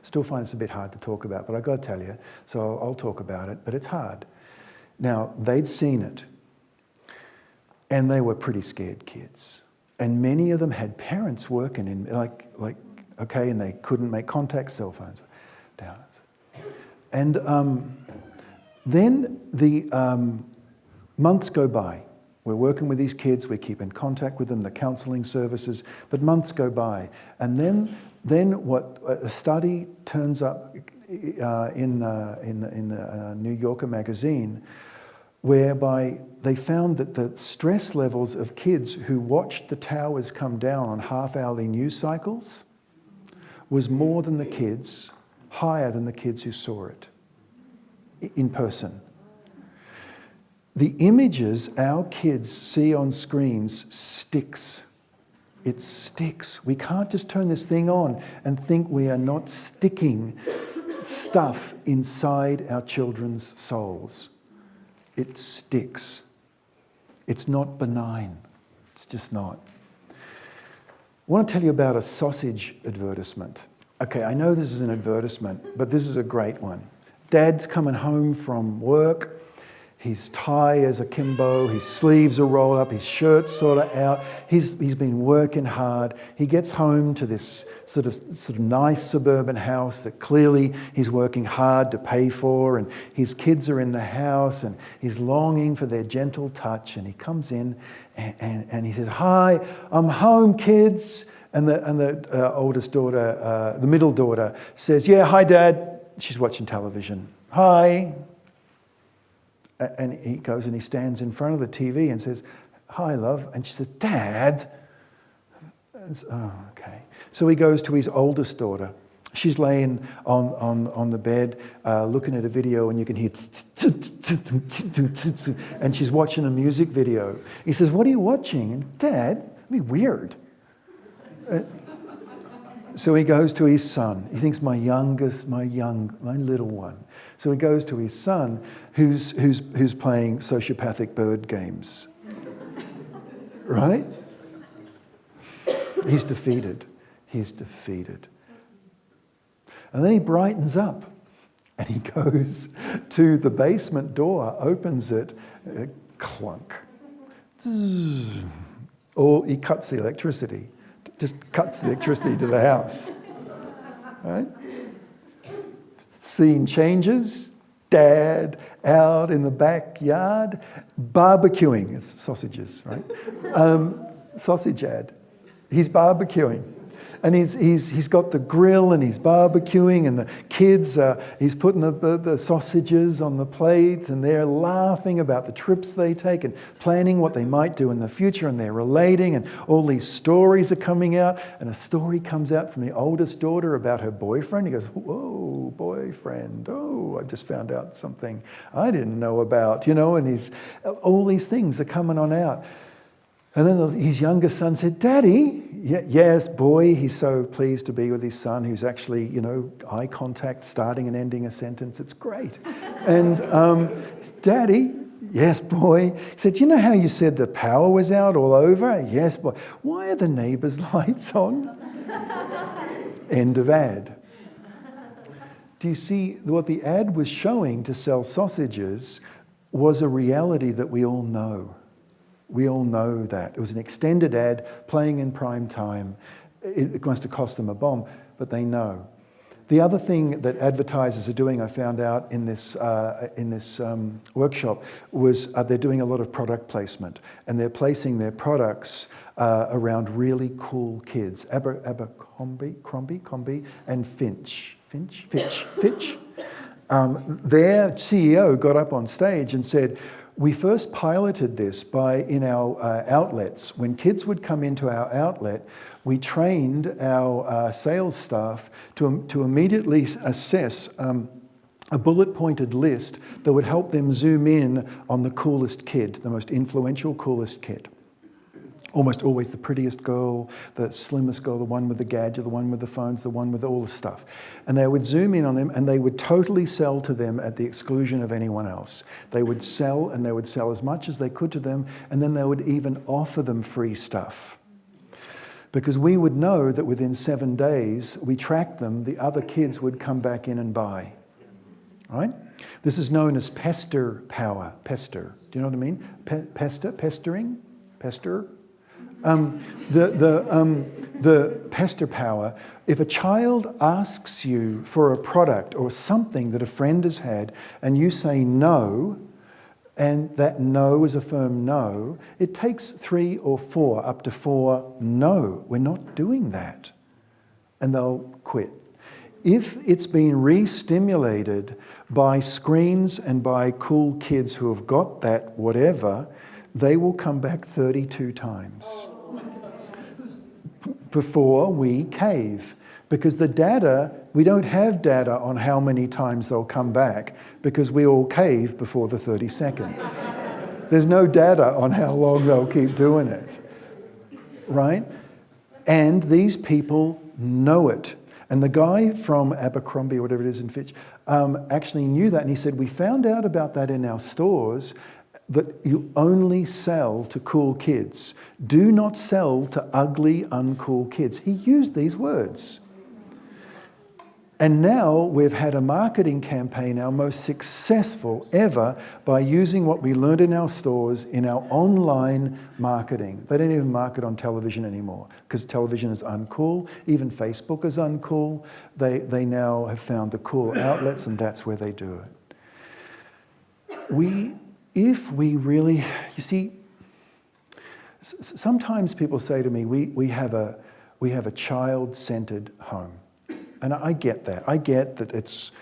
Still find this a bit hard to talk about, but I've got to tell you, so I'll talk about it, but it's hard. Now, they'd seen it, and they were pretty scared kids. And many of them had parents working in, and they couldn't make contact, cell phones down. And then the months go by. We're working with these kids, we keep in contact with them, the counselling services, but months go by. And then what a study turns up in the New Yorker magazine, whereby they found that the stress levels of kids who watched the towers come down on half-hourly news cycles was more than higher than the kids who saw it in person. The images our kids see on screens sticks. It sticks. We can't just turn this thing on and think we are not sticking stuff inside our children's souls. It sticks. It's not benign. It's just not. I want to tell you about a sausage advertisement. Okay, I know this is an advertisement, but this is a great one. Dad's coming home from work. His tie is akimbo, his sleeves are rolled up, his shirt's sort of out. He's been working hard. He gets home to this sort of nice suburban house that clearly he's working hard to pay for, and his kids are in the house, and he's longing for their gentle touch. And he comes in and he says, "Hi, I'm home, kids." And the oldest daughter, the middle daughter, says, "Yeah, hi, Dad." She's watching television. "Hi." And he goes and he stands in front of the TV and says, "Hi, love." And she says, "Dad." Oh, okay. So he goes to his oldest daughter. She's laying on the bed looking at a video, and you can hear and she's watching a music video. He says, "What are you watching?" And, "Dad, it'd be weird." So he goes to his son. He thinks my little one. So he goes to his son, who's playing sociopathic bird games. Right? He's defeated. And then he brightens up, and he goes to the basement door, opens it, clunk. Or he cuts the electricity. Just cuts the electricity to the house. Right? Scene changes. Dad out in the backyard barbecuing. It's sausages, right? Sausage ad. He's barbecuing. And he's got the grill and he's barbecuing, and the kids, he's putting the sausages on the plate, and they're laughing about the trips they take and planning what they might do in the future, and they're relating, and all these stories are coming out, and a story comes out from the oldest daughter about her boyfriend. He goes, "Whoa, boyfriend, oh, I just found out something I didn't know about," and all these things are coming on out. And then his younger son said, "Daddy," yes, boy, he's so pleased to be with his son who's actually, eye contact, starting and ending a sentence. It's great. And "Daddy," "Yes, boy." He said, "You know how you said the power was out all over?" "Yes, boy." "Why are the neighbours' lights on?" End of ad. Do you see what the ad was showing to sell sausages was a reality that we all know. We all know that. It was an extended ad playing in prime time. It must have cost them a bomb, but they know. The other thing that advertisers are doing, I found out in this workshop, was they're doing a lot of product placement, and they're placing their products around really cool kids. Abercrombie, and Fitch. their CEO got up on stage and said, we first piloted this in our outlets. When kids would come into our outlet, we trained our sales staff to immediately assess a bullet-pointed list that would help them zoom in on the coolest kid, the most influential, coolest kid. Almost always the prettiest girl, the slimmest girl, the one with the gadget, the one with the phones, the one with all the stuff. And they would zoom in on them and they would totally sell to them at the exclusion of anyone else. They would sell and they would sell as much as they could to them, and then they would even offer them free stuff. Because we would know that within 7 days, we tracked them, the other kids would come back in and buy. Right? This is known as Pester Power. Pester. Do you know what I mean? Pestering? Pester? The Pester Power. If a child asks you for a product or something that a friend has had and you say no, and that no is a firm no, it takes 3 or 4, up to 4, no, we're not doing that. And they'll quit. If it's been re-stimulated by screens and by cool kids who have got that whatever, they will come back 32 times before we cave. Because the data, we don't have data on how many times they'll come back because we all cave before the 32nd. There's no data on how long they'll keep doing it, right? And these people know it. And the guy from Abercrombie, or whatever it is in Fitch, actually knew that. And he said, we found out about that in our stores, that you only sell to cool kids. Do not sell to ugly, uncool kids. He used these words. And now we've had a marketing campaign, our most successful ever, by using what we learned in our stores in our online marketing. They don't even market on television anymore because television is uncool. Even Facebook is uncool. They now have found the cool outlets, and that's where they do it. If we really, you see, sometimes people say to me, we have a child-centered home. And I get that. I get that that's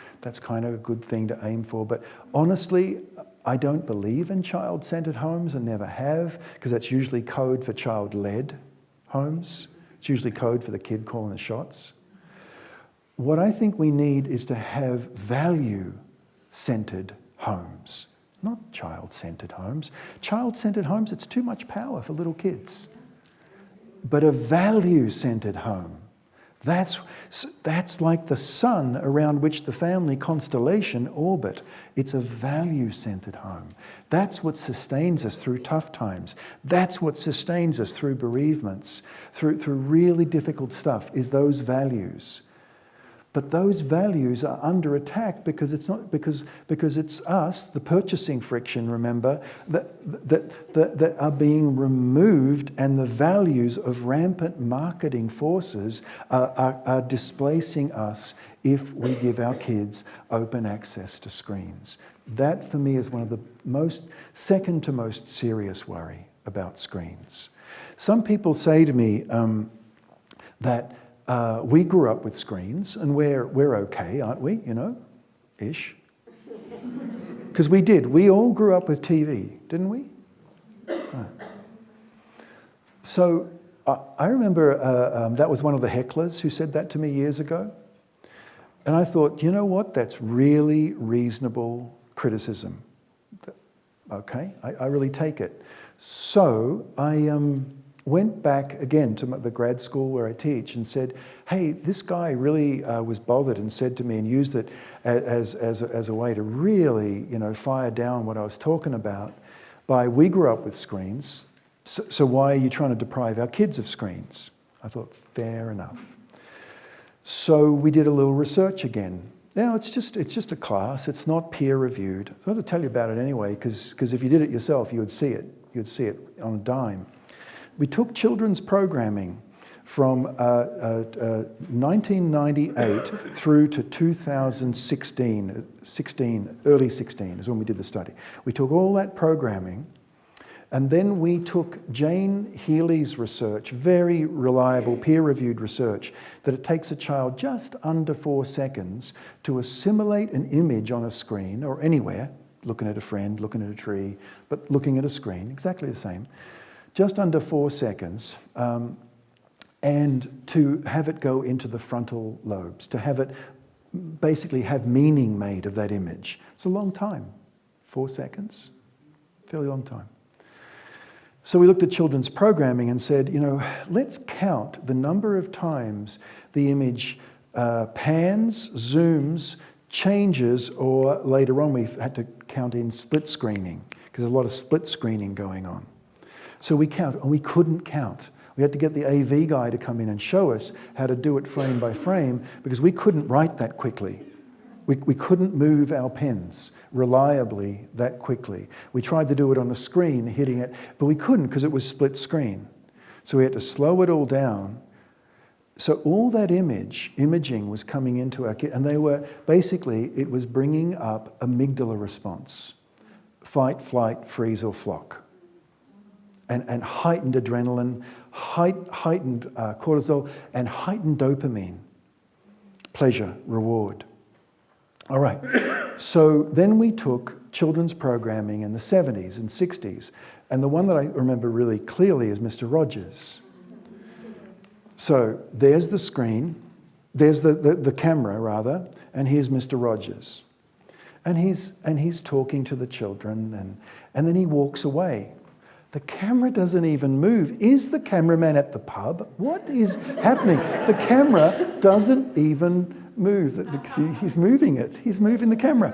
kind of a good thing to aim for. But honestly, I don't believe in child-centered homes and never have, because that's usually code for child-led homes. It's usually code for the kid calling the shots. What I think we need is to have value-centered homes, not child-centered homes. Child-centered homes, it's too much power for little kids. But a value-centered home, that's like the sun around which the family constellation orbit. It's a value-centered home. That's what sustains us through tough times. That's what sustains us through bereavements, through really difficult stuff, is those values. But those values are under attack because it's not because it's us, the purchasing friction, remember, that are being removed, and the values of rampant marketing forces are displacing us if we give our kids open access to screens. That, for me, is one of the second to most serious worry about screens. Some people say to me that we grew up with screens, and we're okay, aren't we? You know, ish. Because we did. We all grew up with TV, didn't we? Right. So I remember that was one of the hecklers who said that to me years ago. And I thought, you know what? That's really reasonable criticism. Okay, I really take it. So I went back again to the grad school where I teach and said, hey, this guy really was bothered and said to me, and used it as a way to really, fire down what I was talking about by, we grew up with screens, so why are you trying to deprive our kids of screens? I thought, fair enough. So we did a little research again. It's just a class. It's not peer reviewed. I want to tell you about it anyway, because if you did it yourself, you would see it. You'd see it on a dime. We took children's programming from 1998 through to 2016, early 16 is when we did the study. We took all that programming And then we took Jane Healy's research, very reliable peer-reviewed research, that it takes a child just under 4 seconds to assimilate an image on a screen or anywhere, looking at a friend, looking at a tree, but looking at a screen, exactly the same, just under 4 seconds, and to have it go into the frontal lobes, to have it basically have meaning made of that image. It's a long time, 4 seconds, fairly long time. So we looked at children's programming and said, let's count the number of times the image pans, zooms, changes, or later on we had to count in split screening, because there's a lot of split screening going on. So we count, and we couldn't count. We had to get the AV guy to come in and show us how to do it frame by frame, because we couldn't write that quickly. We couldn't move our pens reliably that quickly. We tried to do it on the screen, hitting it, but we couldn't because it was split screen. So we had to slow it all down. So all that imaging was coming into our kid, and they were, basically, it was bringing up amygdala response. Fight, flight, freeze, or flock. And heightened adrenaline, heightened cortisol, and heightened dopamine. Pleasure, reward. All right, so then we took children's programming in the 70s and 60s, and the one that I remember really clearly is Mr. Rogers. So there's the screen, there's the camera rather, and here's Mr. Rogers. And he's talking to the children, and then he walks away. The camera doesn't even move. Is the cameraman at the pub? What is happening? The camera doesn't even move. See, he's moving it. He's moving the camera.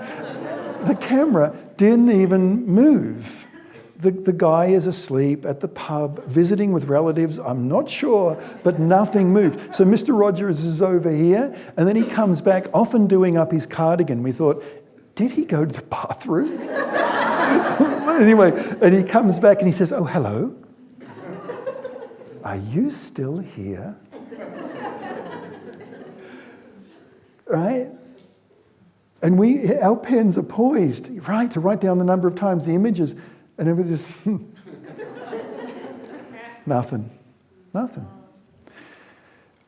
The camera didn't even move. The guy is asleep at the pub, visiting with relatives, I'm not sure, but nothing moved. So Mr. Rogers is over here, and then he comes back, often doing up his cardigan. We thought, did he go to the bathroom? Anyway, and he comes back and he says, oh, hello. Are you still here? Right? And our pens are poised, right, to write down the number of times the images, and everybody just, nothing.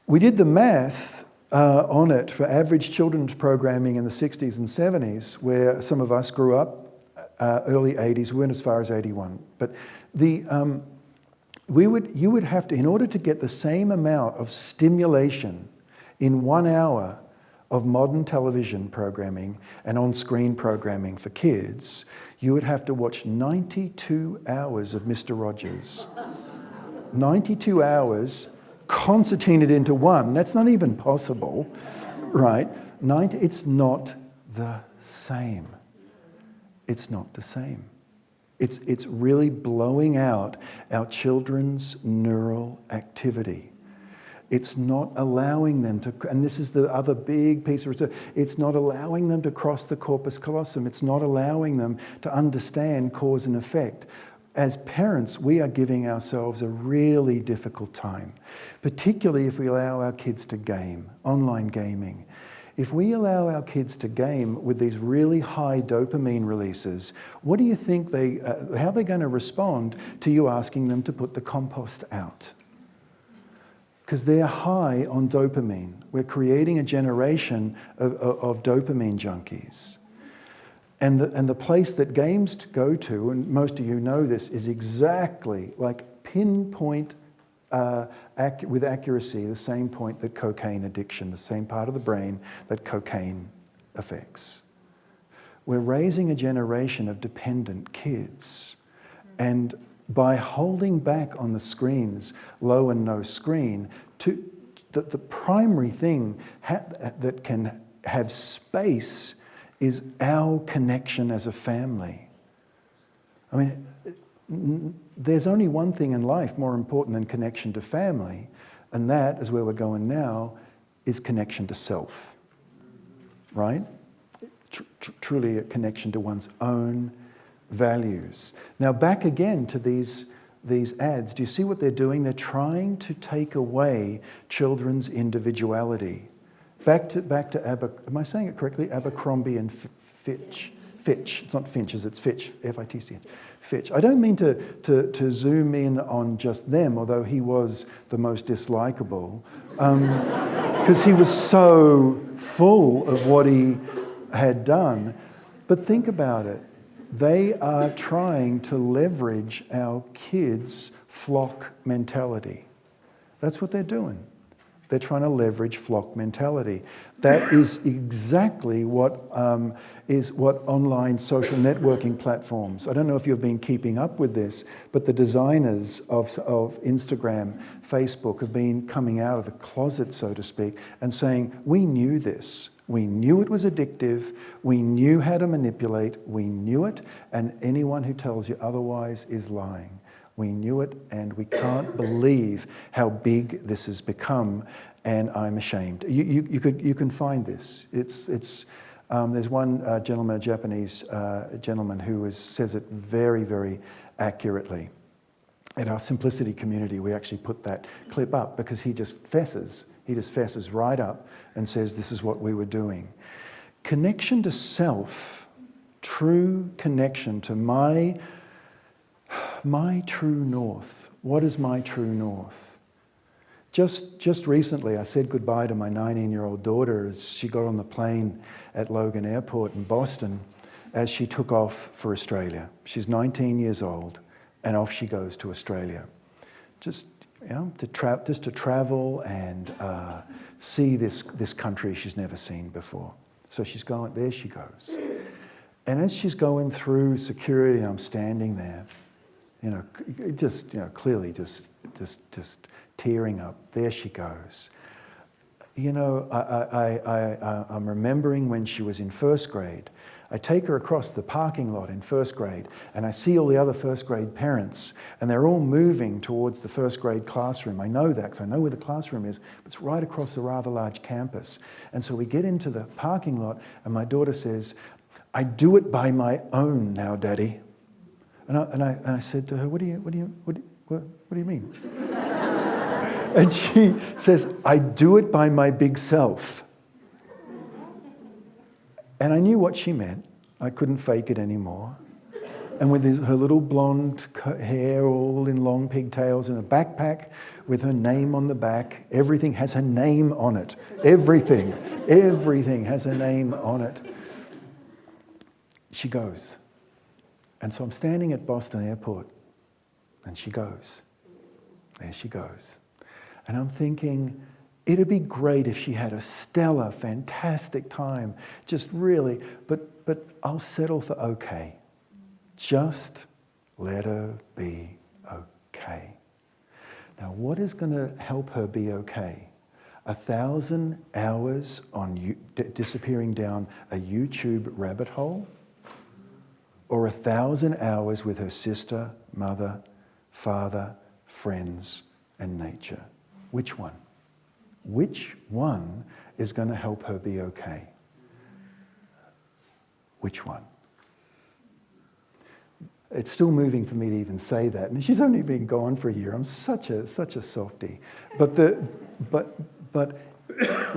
We did the math on it for average children's programming in the 60s and 70s, where some of us grew up, early 80s, we went as far as 81. But you would have to, in order to get the same amount of stimulation in 1 hour of modern television programming and on-screen programming for kids, you would have to watch 92 hours of Mr. Rogers. 92 hours, concertinaed into one. That's not even possible, right? It's not the same. It's not the same. It's really blowing out our children's neural activity. It's not allowing them to, and this is the other big piece of research, it's not allowing them to cross the corpus callosum. It's not allowing them to understand cause and effect. As parents, we are giving ourselves a really difficult time, particularly if we allow our kids to game, online gaming. If we allow our kids to game with these really high dopamine releases, what do you think how are they going to respond to you asking them to put the compost out? Because they're high on dopamine. We're creating a generation of dopamine junkies. And the place that games go to, and most of you know this, is exactly like pinpoint with accuracy, the same point that cocaine addiction, the same part of the brain that cocaine affects. We're raising a generation of dependent kids. And by holding back on the screens, low and no screen, the primary thing that can have space is our connection as a family. I mean, there's only one thing in life more important than connection to family, and that is where we're going now, is connection to self, right? Truly a connection to one's own values. Now back again to these ads. Do you see what they're doing? They're trying to take away children's individuality. Back to am I saying it correctly? Abercrombie and Fitch. Fitch. It's not Finch, it's Fitch, F-I-T-C-H. Fitch. I don't mean to zoom in on just them, although he was the most dislikable, because he was so full of what he had done. But think about it. They are trying to leverage our kids' flock mentality. That's what they're doing. They're trying to leverage flock mentality. That is exactly what online social networking platforms. I don't know if you've been keeping up with this, but the designers of Instagram, Facebook have been coming out of the closet, so to speak, and saying, we knew this. We knew it was addictive. We knew how to manipulate. We knew it, and anyone who tells you otherwise is lying. We knew it, and we can't believe how big this has become, and I'm ashamed. You can find this. There's one gentleman, a Japanese gentleman, who says it very, very accurately. At our Simplicity community, we actually put that clip up because he just fesses. He just fesses right up and says, this is what we were doing. Connection to self, true connection to my true north. What is my true north? Just recently, I said goodbye to my 19-year-old daughter as she got on the plane at Logan Airport in Boston as she took off for Australia. She's 19 years old, and off she goes to Australia. Just to travel and see this country she's never seen before. So she's going, there she goes. And as she's going through security, I'm standing there, clearly just tearing up. There she goes. I'm remembering when she was in first grade. I take her across the parking lot in first grade, and I see all the other first grade parents, and they're all moving towards the first grade classroom. I know that because I know where the classroom is, but it's right across a rather large campus. And so we get into the parking lot, and my daughter says, I do it by my own now, Daddy. And I said to her, what do you mean? And she says, I do it by my big self. And I knew what she meant. I couldn't fake it anymore. And with her little blonde hair all in long pigtails and a backpack with her name on the back, everything has her name on it. Everything has her name on it. She goes. And so I'm standing at Boston Airport, and she goes. There she goes. And I'm thinking, it'd be great if she had a stellar, fantastic time, just really, but I'll settle for okay. Just let her be okay. Now, what is going to help her be okay? 1,000 hours on disappearing down a YouTube rabbit hole? Or 1,000 hours with her sister, mother, father, friends, and nature? Which one? Which one is going to help her be okay? Which one? It's still moving for me to even say that, and she's only been gone for a year. I'm such a softie. But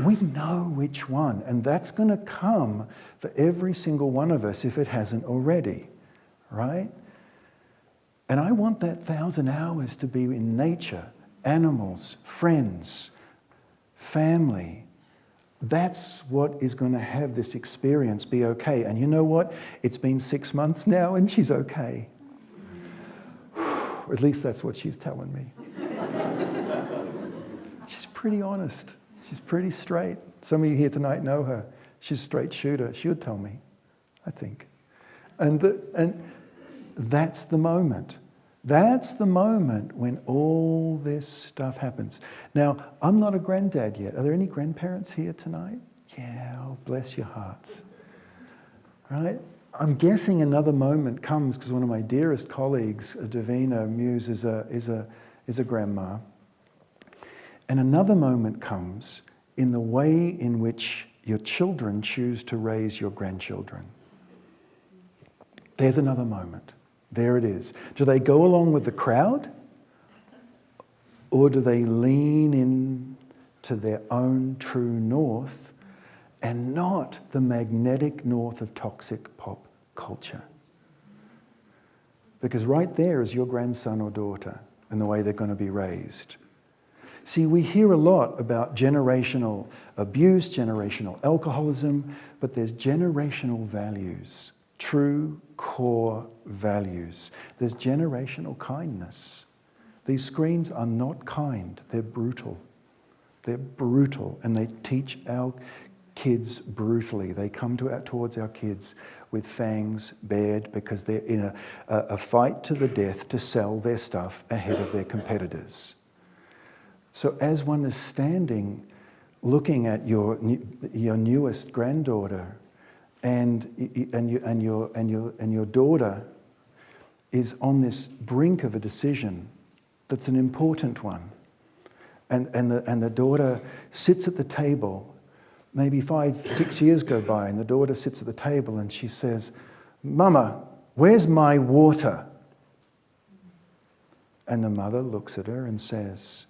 we know which one, and that's going to come for every single one of us if it hasn't already, right? And I want that 1,000 hours to be in nature, animals, friends, family. That's what is going to have this experience be okay. And you know what? It's been 6 months now and she's okay. At least that's what she's telling me. She's pretty honest. She's pretty straight. Some of you here tonight know her. She's a straight shooter. She would tell me, I think. And that's the moment. That's the moment when all this stuff happens. Now, I'm not a granddad yet. Are there any grandparents here tonight? Yeah, oh, bless your hearts. Right? I'm guessing another moment comes because one of my dearest colleagues, Davina Muse, is a grandma. And another moment comes in the way in which your children choose to raise your grandchildren. There's another moment. There it is. Do they go along with the crowd? Or do they lean in to their own true north and not the magnetic north of toxic pop culture. Because right there is your grandson or daughter and the way they're going to be raised. See, we hear a lot about generational abuse, generational alcoholism, but there's generational values, true core values. There's generational kindness. These screens are not kind, they're brutal. They're brutal, and they teach our kids brutally. They come towards our kids with fangs bared because they're in a fight to the death to sell their stuff ahead of their competitors. So as one is standing, looking at your newest granddaughter, and your daughter is on this brink of a decision that's an important one, and the daughter sits at the table, maybe 5-6 years go by, and the daughter sits at the table and she says, "Mama, where's my water?" And the mother looks at her and says,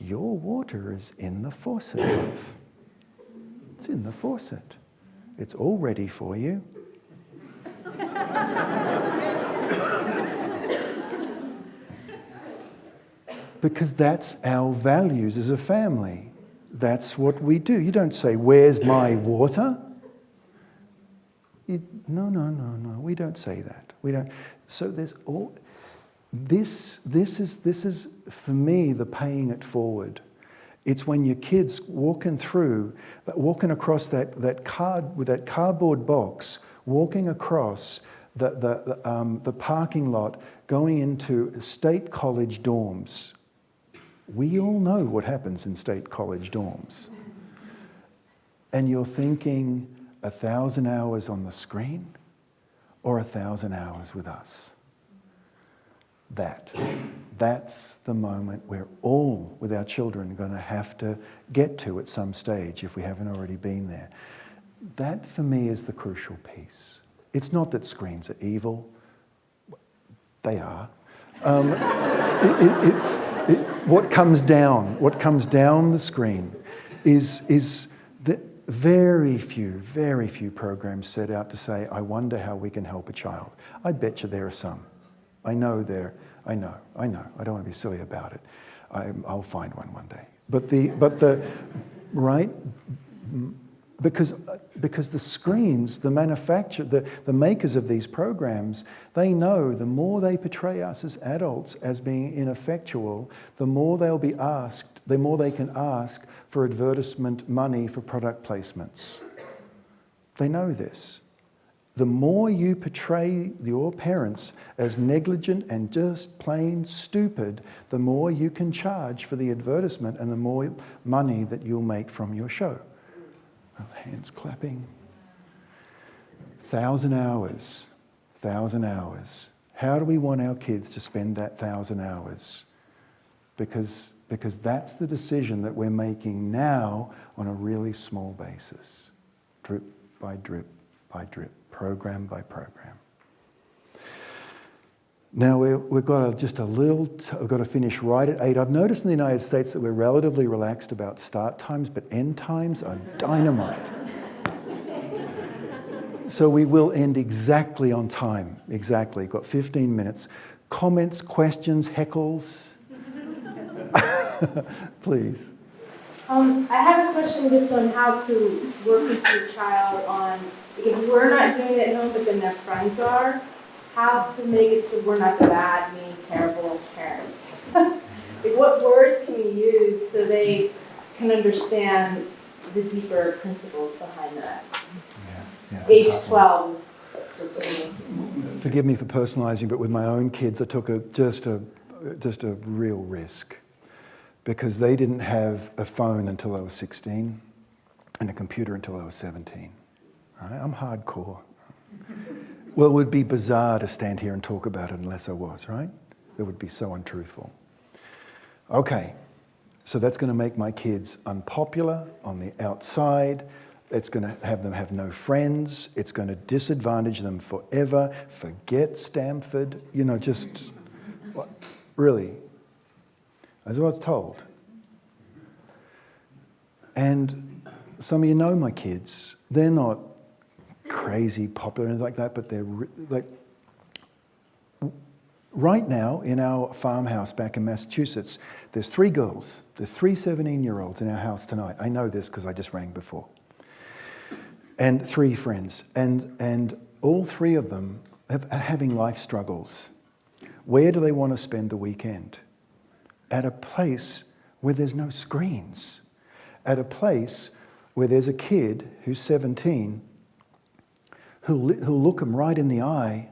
"Your water is in the faucet, love. It's in the faucet. It's all ready for you." Because that's our values as a family. That's what we do. You don't say, "Where's my water?" No. We don't say that. We don't. So there's all. This is for me the paying it forward. It's when your kids walking across that cardboard box, walking across the parking lot, going into state college dorms. We all know what happens in state college dorms. And you're thinking 1,000 hours on the screen or 1,000 hours with us. That's the moment we're all, with our children, going to have to get to at some stage if we haven't already been there. That, for me, is the crucial piece. It's not that screens are evil. They are. What comes down the screen is that very few programs set out to say, "I wonder how we can help a child." I bet you there are some. I know. I don't want to be silly about it. I'll find one day. But the right, because the screens, the makers of these programs, they know the more they portray us as adults as being ineffectual, the more they can ask for advertisement money for product placements. They know this. The more you portray your parents as negligent and just plain stupid, the more you can charge for the advertisement and the more money that you'll make from your show. Hands clapping. 1,000 hours. How do we want our kids to spend that 1,000 hours? Because that's the decision that we're making now on a really small basis. Drip by drip by drip. Program by program. Now we've got we've got to finish right at 8. I've noticed in the United States that we're relatively relaxed about start times, but end times are dynamite. So we will end exactly on time. Exactly. Got 15 minutes. Comments, questions, heckles? Please. I have a question just on how to work with your child on, because we're not doing it at home, but then their friends are, how to make it so we're not the bad, mean, terrible parents. Like, what words can we use so they can understand the deeper principles behind that? Yeah, Age 12 is Forgive me for personalizing, but with my own kids, I took just a real risk. Because they didn't have a phone until I was 16 and a computer until I was 17. Right? I'm hardcore. Well, it would be bizarre to stand here and talk about it unless I was, right? It would be so untruthful. Okay, so that's going to make my kids unpopular on the outside. It's going to have them have no friends. It's going to disadvantage them forever. Forget Stanford. Just, what? Really? As I was told. And some of you know my kids. They're not crazy popular and like that, but they're like, right now in our farmhouse back in Massachusetts, there's 3 girls. There's 3 17-year-olds in our house tonight. I know this because I just rang before. And 3 friends. And all 3 of them are having life struggles. Where do they want to spend the weekend? At a place where there's no screens. At a place where there's a kid who's 17 who'll look them right in the eye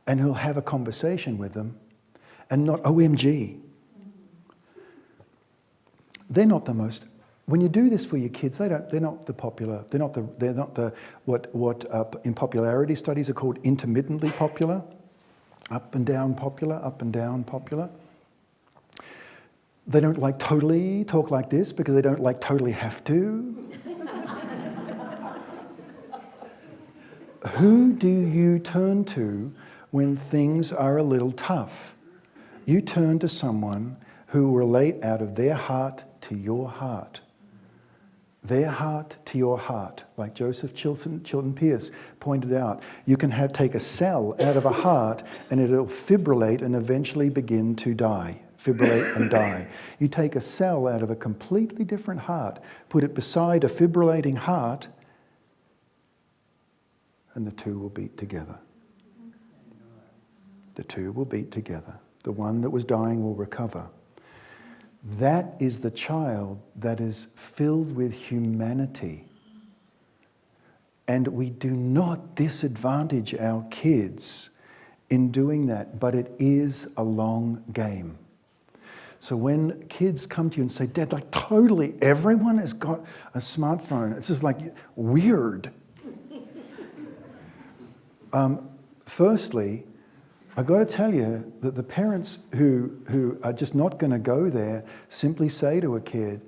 and who'll have a conversation with them and not OMG. They're not the most, when you do this for your kids, they're not the popular, what in popularity studies are called intermittently popular, up and down popular, up and down popular. They don't like totally talk like this because they don't like totally have to. Who do you turn to when things are a little tough? You turn to someone who will relate out of their heart to your heart. Their heart to your heart. Like Joseph Chilton Pearce pointed out, you can take a cell out of a heart and it'll fibrillate and eventually begin to die. Fibrillate and die. You take a cell out of a completely different heart, put it beside a fibrillating heart, and the 2 will beat together. The 2 will beat together. The one that was dying will recover. That is the child that is filled with humanity. And we do not disadvantage our kids in doing that, but it is a long game. So when kids come to you and say, Dad, like totally everyone has got a smartphone, it's just like weird. Firstly, I've got to tell you that the parents who are just not going to go there simply say to a kid,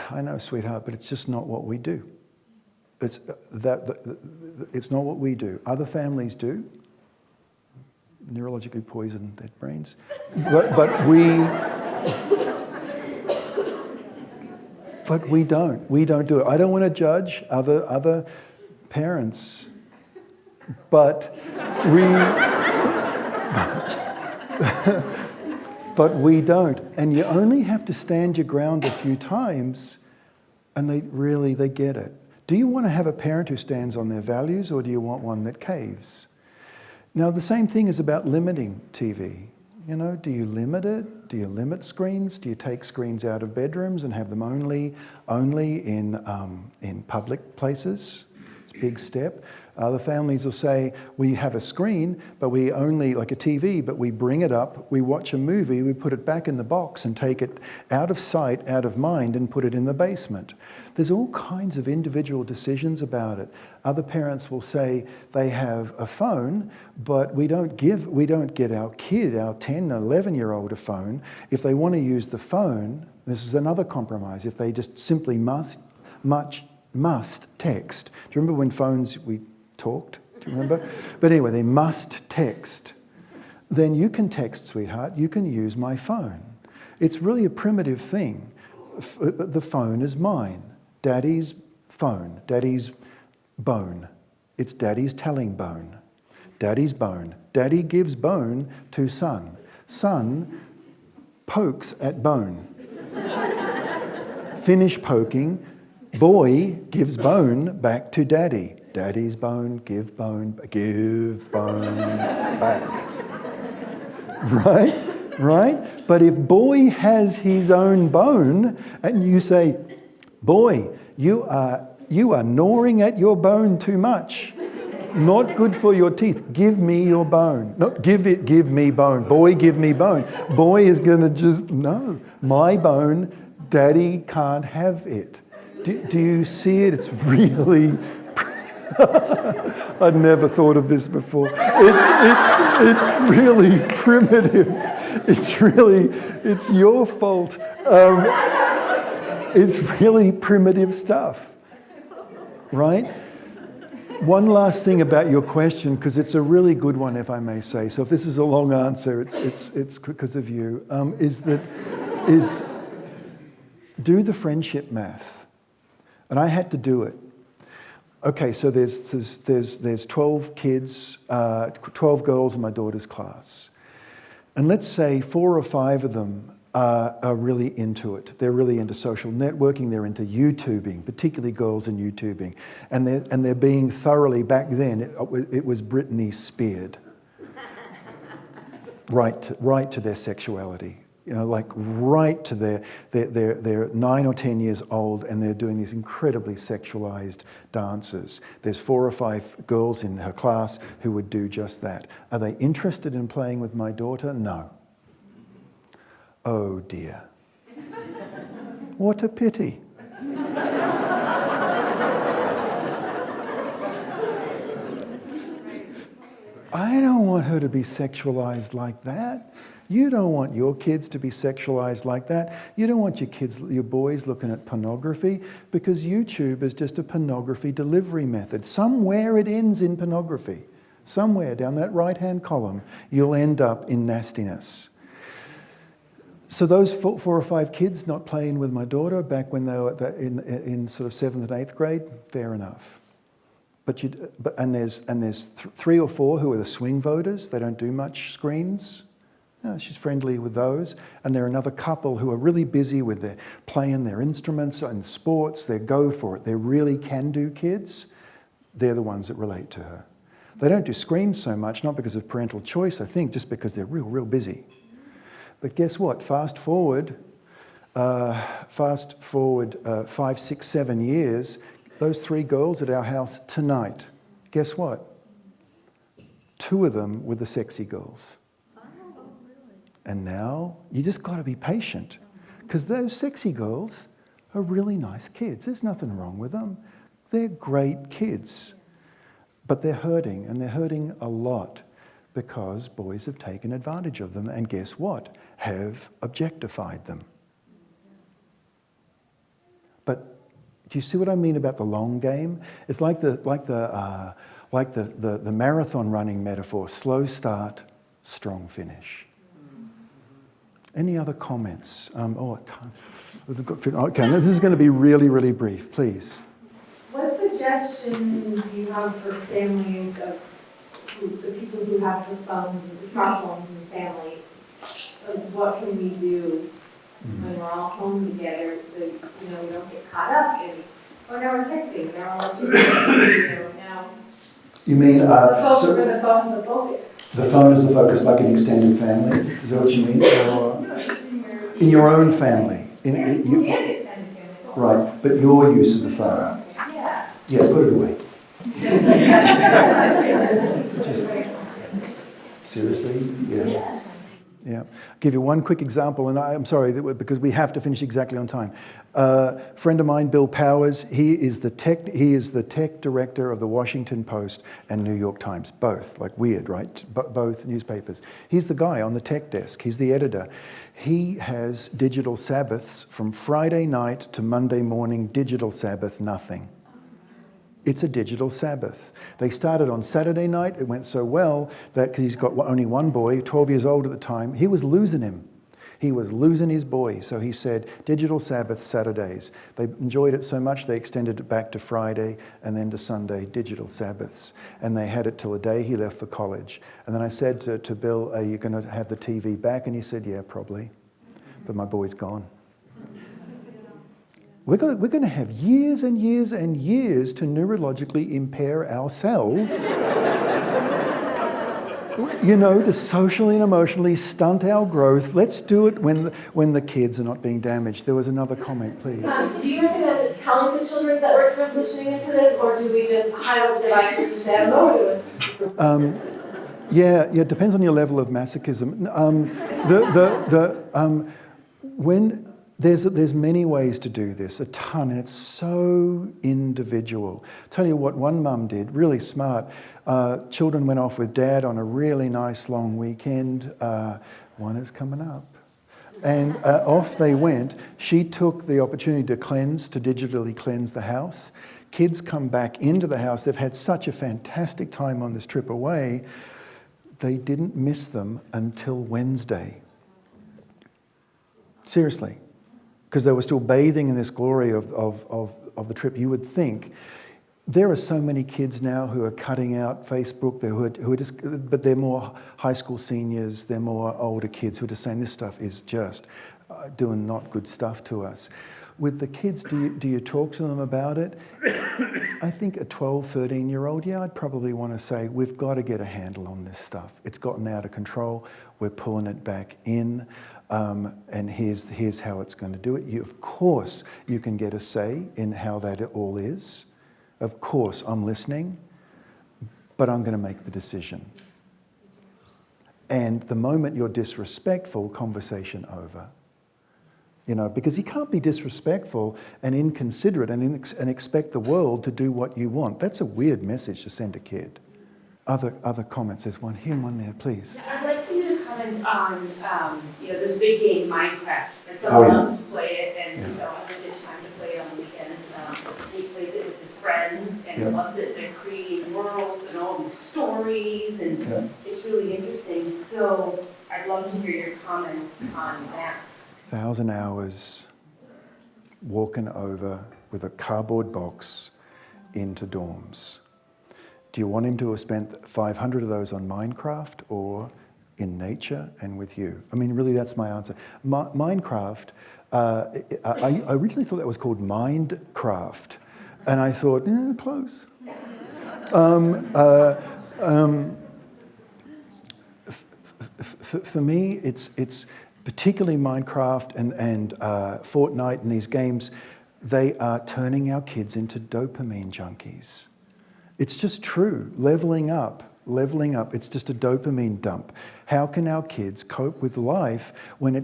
I know, sweetheart, but it's just not what we do. It's not what we do. Other families do. Neurologically poison their brains. But we don't. We don't do it. I don't want to judge other parents, but we don't. And you only have to stand your ground a few times and they get it. Do you want to have a parent who stands on their values or do you want one that caves? Now, the same thing is about limiting TV. You know, do you limit it? Do you limit screens? Do you take screens out of bedrooms and have them only in public places? It's a big step. Other families will say, we have a screen, but we only, like a TV, but we bring it up, we watch a movie, we put it back in the box and take it out of sight, out of mind, and put it in the basement. There's all kinds of individual decisions about it. Other parents will say they have a phone, but we don't get our kid, our 10, 11-year-old a phone. If they want to use the phone, this is another compromise. If they just simply must text. Do you remember when phones, we talked? Do you remember? But anyway, they must text. Then you can text, sweetheart. You can use my phone. It's really a primitive thing. The phone is mine. Daddy's phone. Daddy's bone. It's daddy's telling bone. Daddy's bone. Daddy gives bone to son. Son pokes at bone. Finish poking. Boy gives bone back to daddy. Daddy's bone, give bone back. Right? But if boy has his own bone and you say, boy, you are gnawing at your bone too much. Not good for your teeth. Give me your bone. Not give me bone. Boy, give me bone. Boy is going to just, no, my bone, daddy can't have it. Do you see it? It's really... I'd never thought of this before. It's really primitive. It's your fault. It's really primitive stuff, right? One last thing about your question, because it's a really good one, if I may say. So if this is a long answer, it's because of you. Is do the friendship math. And I had to do it. Okay, so there's 12 kids, 12 girls in my daughter's class. And let's say 4 or 5 of them are really into it. They're really into social networking, they're into YouTubing, particularly girls in YouTubing. And they're being thoroughly, back then, it was Britney speared. Right to their sexuality. You know, like right to they're 9 or 10 years old and they're doing these incredibly sexualized dances. There's 4 or 5 girls in her class who would do just that. Are they interested in playing with my daughter? No. Oh dear. What a pity. I don't want her to be sexualized like that. You don't want your kids to be sexualized like that. You don't want your boys looking at pornography, because YouTube is just a pornography delivery method. Somewhere it ends in pornography. Somewhere down that right-hand column, you'll end up in nastiness. So those 4 or 5 kids not playing with my daughter back when they were in sort of 7th and 8th grade, fair enough. And there's 3 or 4 who are the swing voters. They don't do much screens. No, she's friendly with those. And there are another couple who are really busy with playing their instruments and sports. They go for it. They're really can-do kids. They're the ones that relate to her. They don't do screens so much, not because of parental choice, I think, just because they're real busy. But guess what? Fast forward 5, 6, 7 years, those 3 girls at our house tonight, guess what? 2 of them were the sexy girls. And now, you just got to be patient, because those sexy girls are really nice kids. There's nothing wrong with them. They're great kids. But they're hurting, and they're hurting a lot, because boys have taken advantage of them, and guess what? Have objectified them. But do you see what I mean about the long game? It's like the marathon running metaphor: slow start, strong finish. Any other comments? Okay, this is going to be really brief, please. What suggestions do you have for families of the people who have the phones, the smartphones in families? Like, what can we do when we're all home together so we don't get caught up in, oh, now we're texting, now we're watching, now. You mean the phone's the focus. The phone is the focus, like an extended family? Is that what you mean? Or in your own family? Extended family. Right, but your use of the phone? Yeah. Yeah, put it away. Just, seriously? Yeah. Yeah. I'll give you one quick example, and I'm sorry, because we have to finish exactly on time. Friend of mine, Bill Powers, he is the tech director of the Washington Post and New York Times, both, like weird, right? Both newspapers. He's the guy on the tech desk. He's the editor. He has digital Sabbaths from Friday night to Monday morning, digital Sabbath, nothing. It's a digital Sabbath. They started on Saturday night. It went so well that, because he's got only one boy, 12 years old at the time, he was losing him. He was losing his boy. So he said, digital Sabbath Saturdays. They enjoyed it so much they extended it back to Friday and then to Sunday, digital Sabbaths. And they had it till the day he left for college. And then I said to Bill, are you going to have the TV back? And he said, yeah, probably. But my boy's gone. We're going to have years and years and years to neurologically impair ourselves, to socially and emotionally stunt our growth. Let's do it when the kids are not being damaged. There was another comment, please. Do you recommend telling the children that we're transitioning into this, or do we just highlight the devices and say, I don't know what we're doing? Yeah, it depends on your level of masochism. There's many ways to do this, a ton, and it's so individual. Tell you what one mum did, really smart. Children went off with dad on a really nice long weekend. One is coming up. And off they went. She took the opportunity to digitally cleanse the house. Kids come back into the house. They've had such a fantastic time on this trip away. They didn't miss them until Wednesday. Seriously. Because they were still bathing in this glory of the trip. You would think There are so many kids now who are cutting out Facebook, who are just, but they're more high school seniors, they're more older kids who are just saying this stuff is just doing not good stuff to us. With the kids, do you talk to them about it? I think a 12, 13-year-old, yeah, I'd probably want to say, we've got to get a handle on this stuff. It's gotten out of control, we're pulling it back in, and here's how it's going to do it. Of course, you can get a say in how that all is. Of course, I'm listening, but I'm going to make the decision. And the moment you're disrespectful, conversation over. You know, because you can't be disrespectful and inconsiderate and expect the world to do what you want. That's a weird message to send a kid. Other comments? There's one here and one there, please. I'd like for you to comment on, this big game, Minecraft. And someone loves to play it, and so I think it's time to play it on the weekends. He plays it with his friends and loves it. They're creating worlds and all these stories, and it's really interesting. So I'd love to hear your comments on that. 1,000 hours walking over with a cardboard box into dorms. Do you want him to have spent 500 of those on Minecraft or in nature and with you? I mean, really, that's my answer. Minecraft, I originally thought that was called Mindcraft. And I thought, close. For me, it's particularly Minecraft and Fortnite and these games, they are turning our kids into dopamine junkies. It's just true. Leveling up, it's just a dopamine dump. How can our kids cope with life when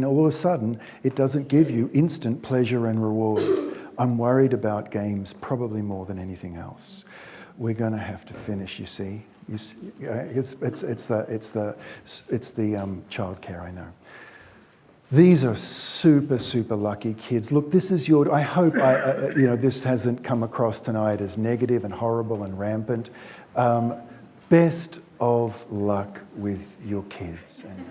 all of a sudden it doesn't give you instant pleasure and reward? I'm worried about games probably more than anything else. We're going to have to finish, you see. It's the childcare, I know. These are super, super lucky kids. Look, this is your, I hope this hasn't come across tonight as negative and horrible and rampant. Best of luck with your kids. And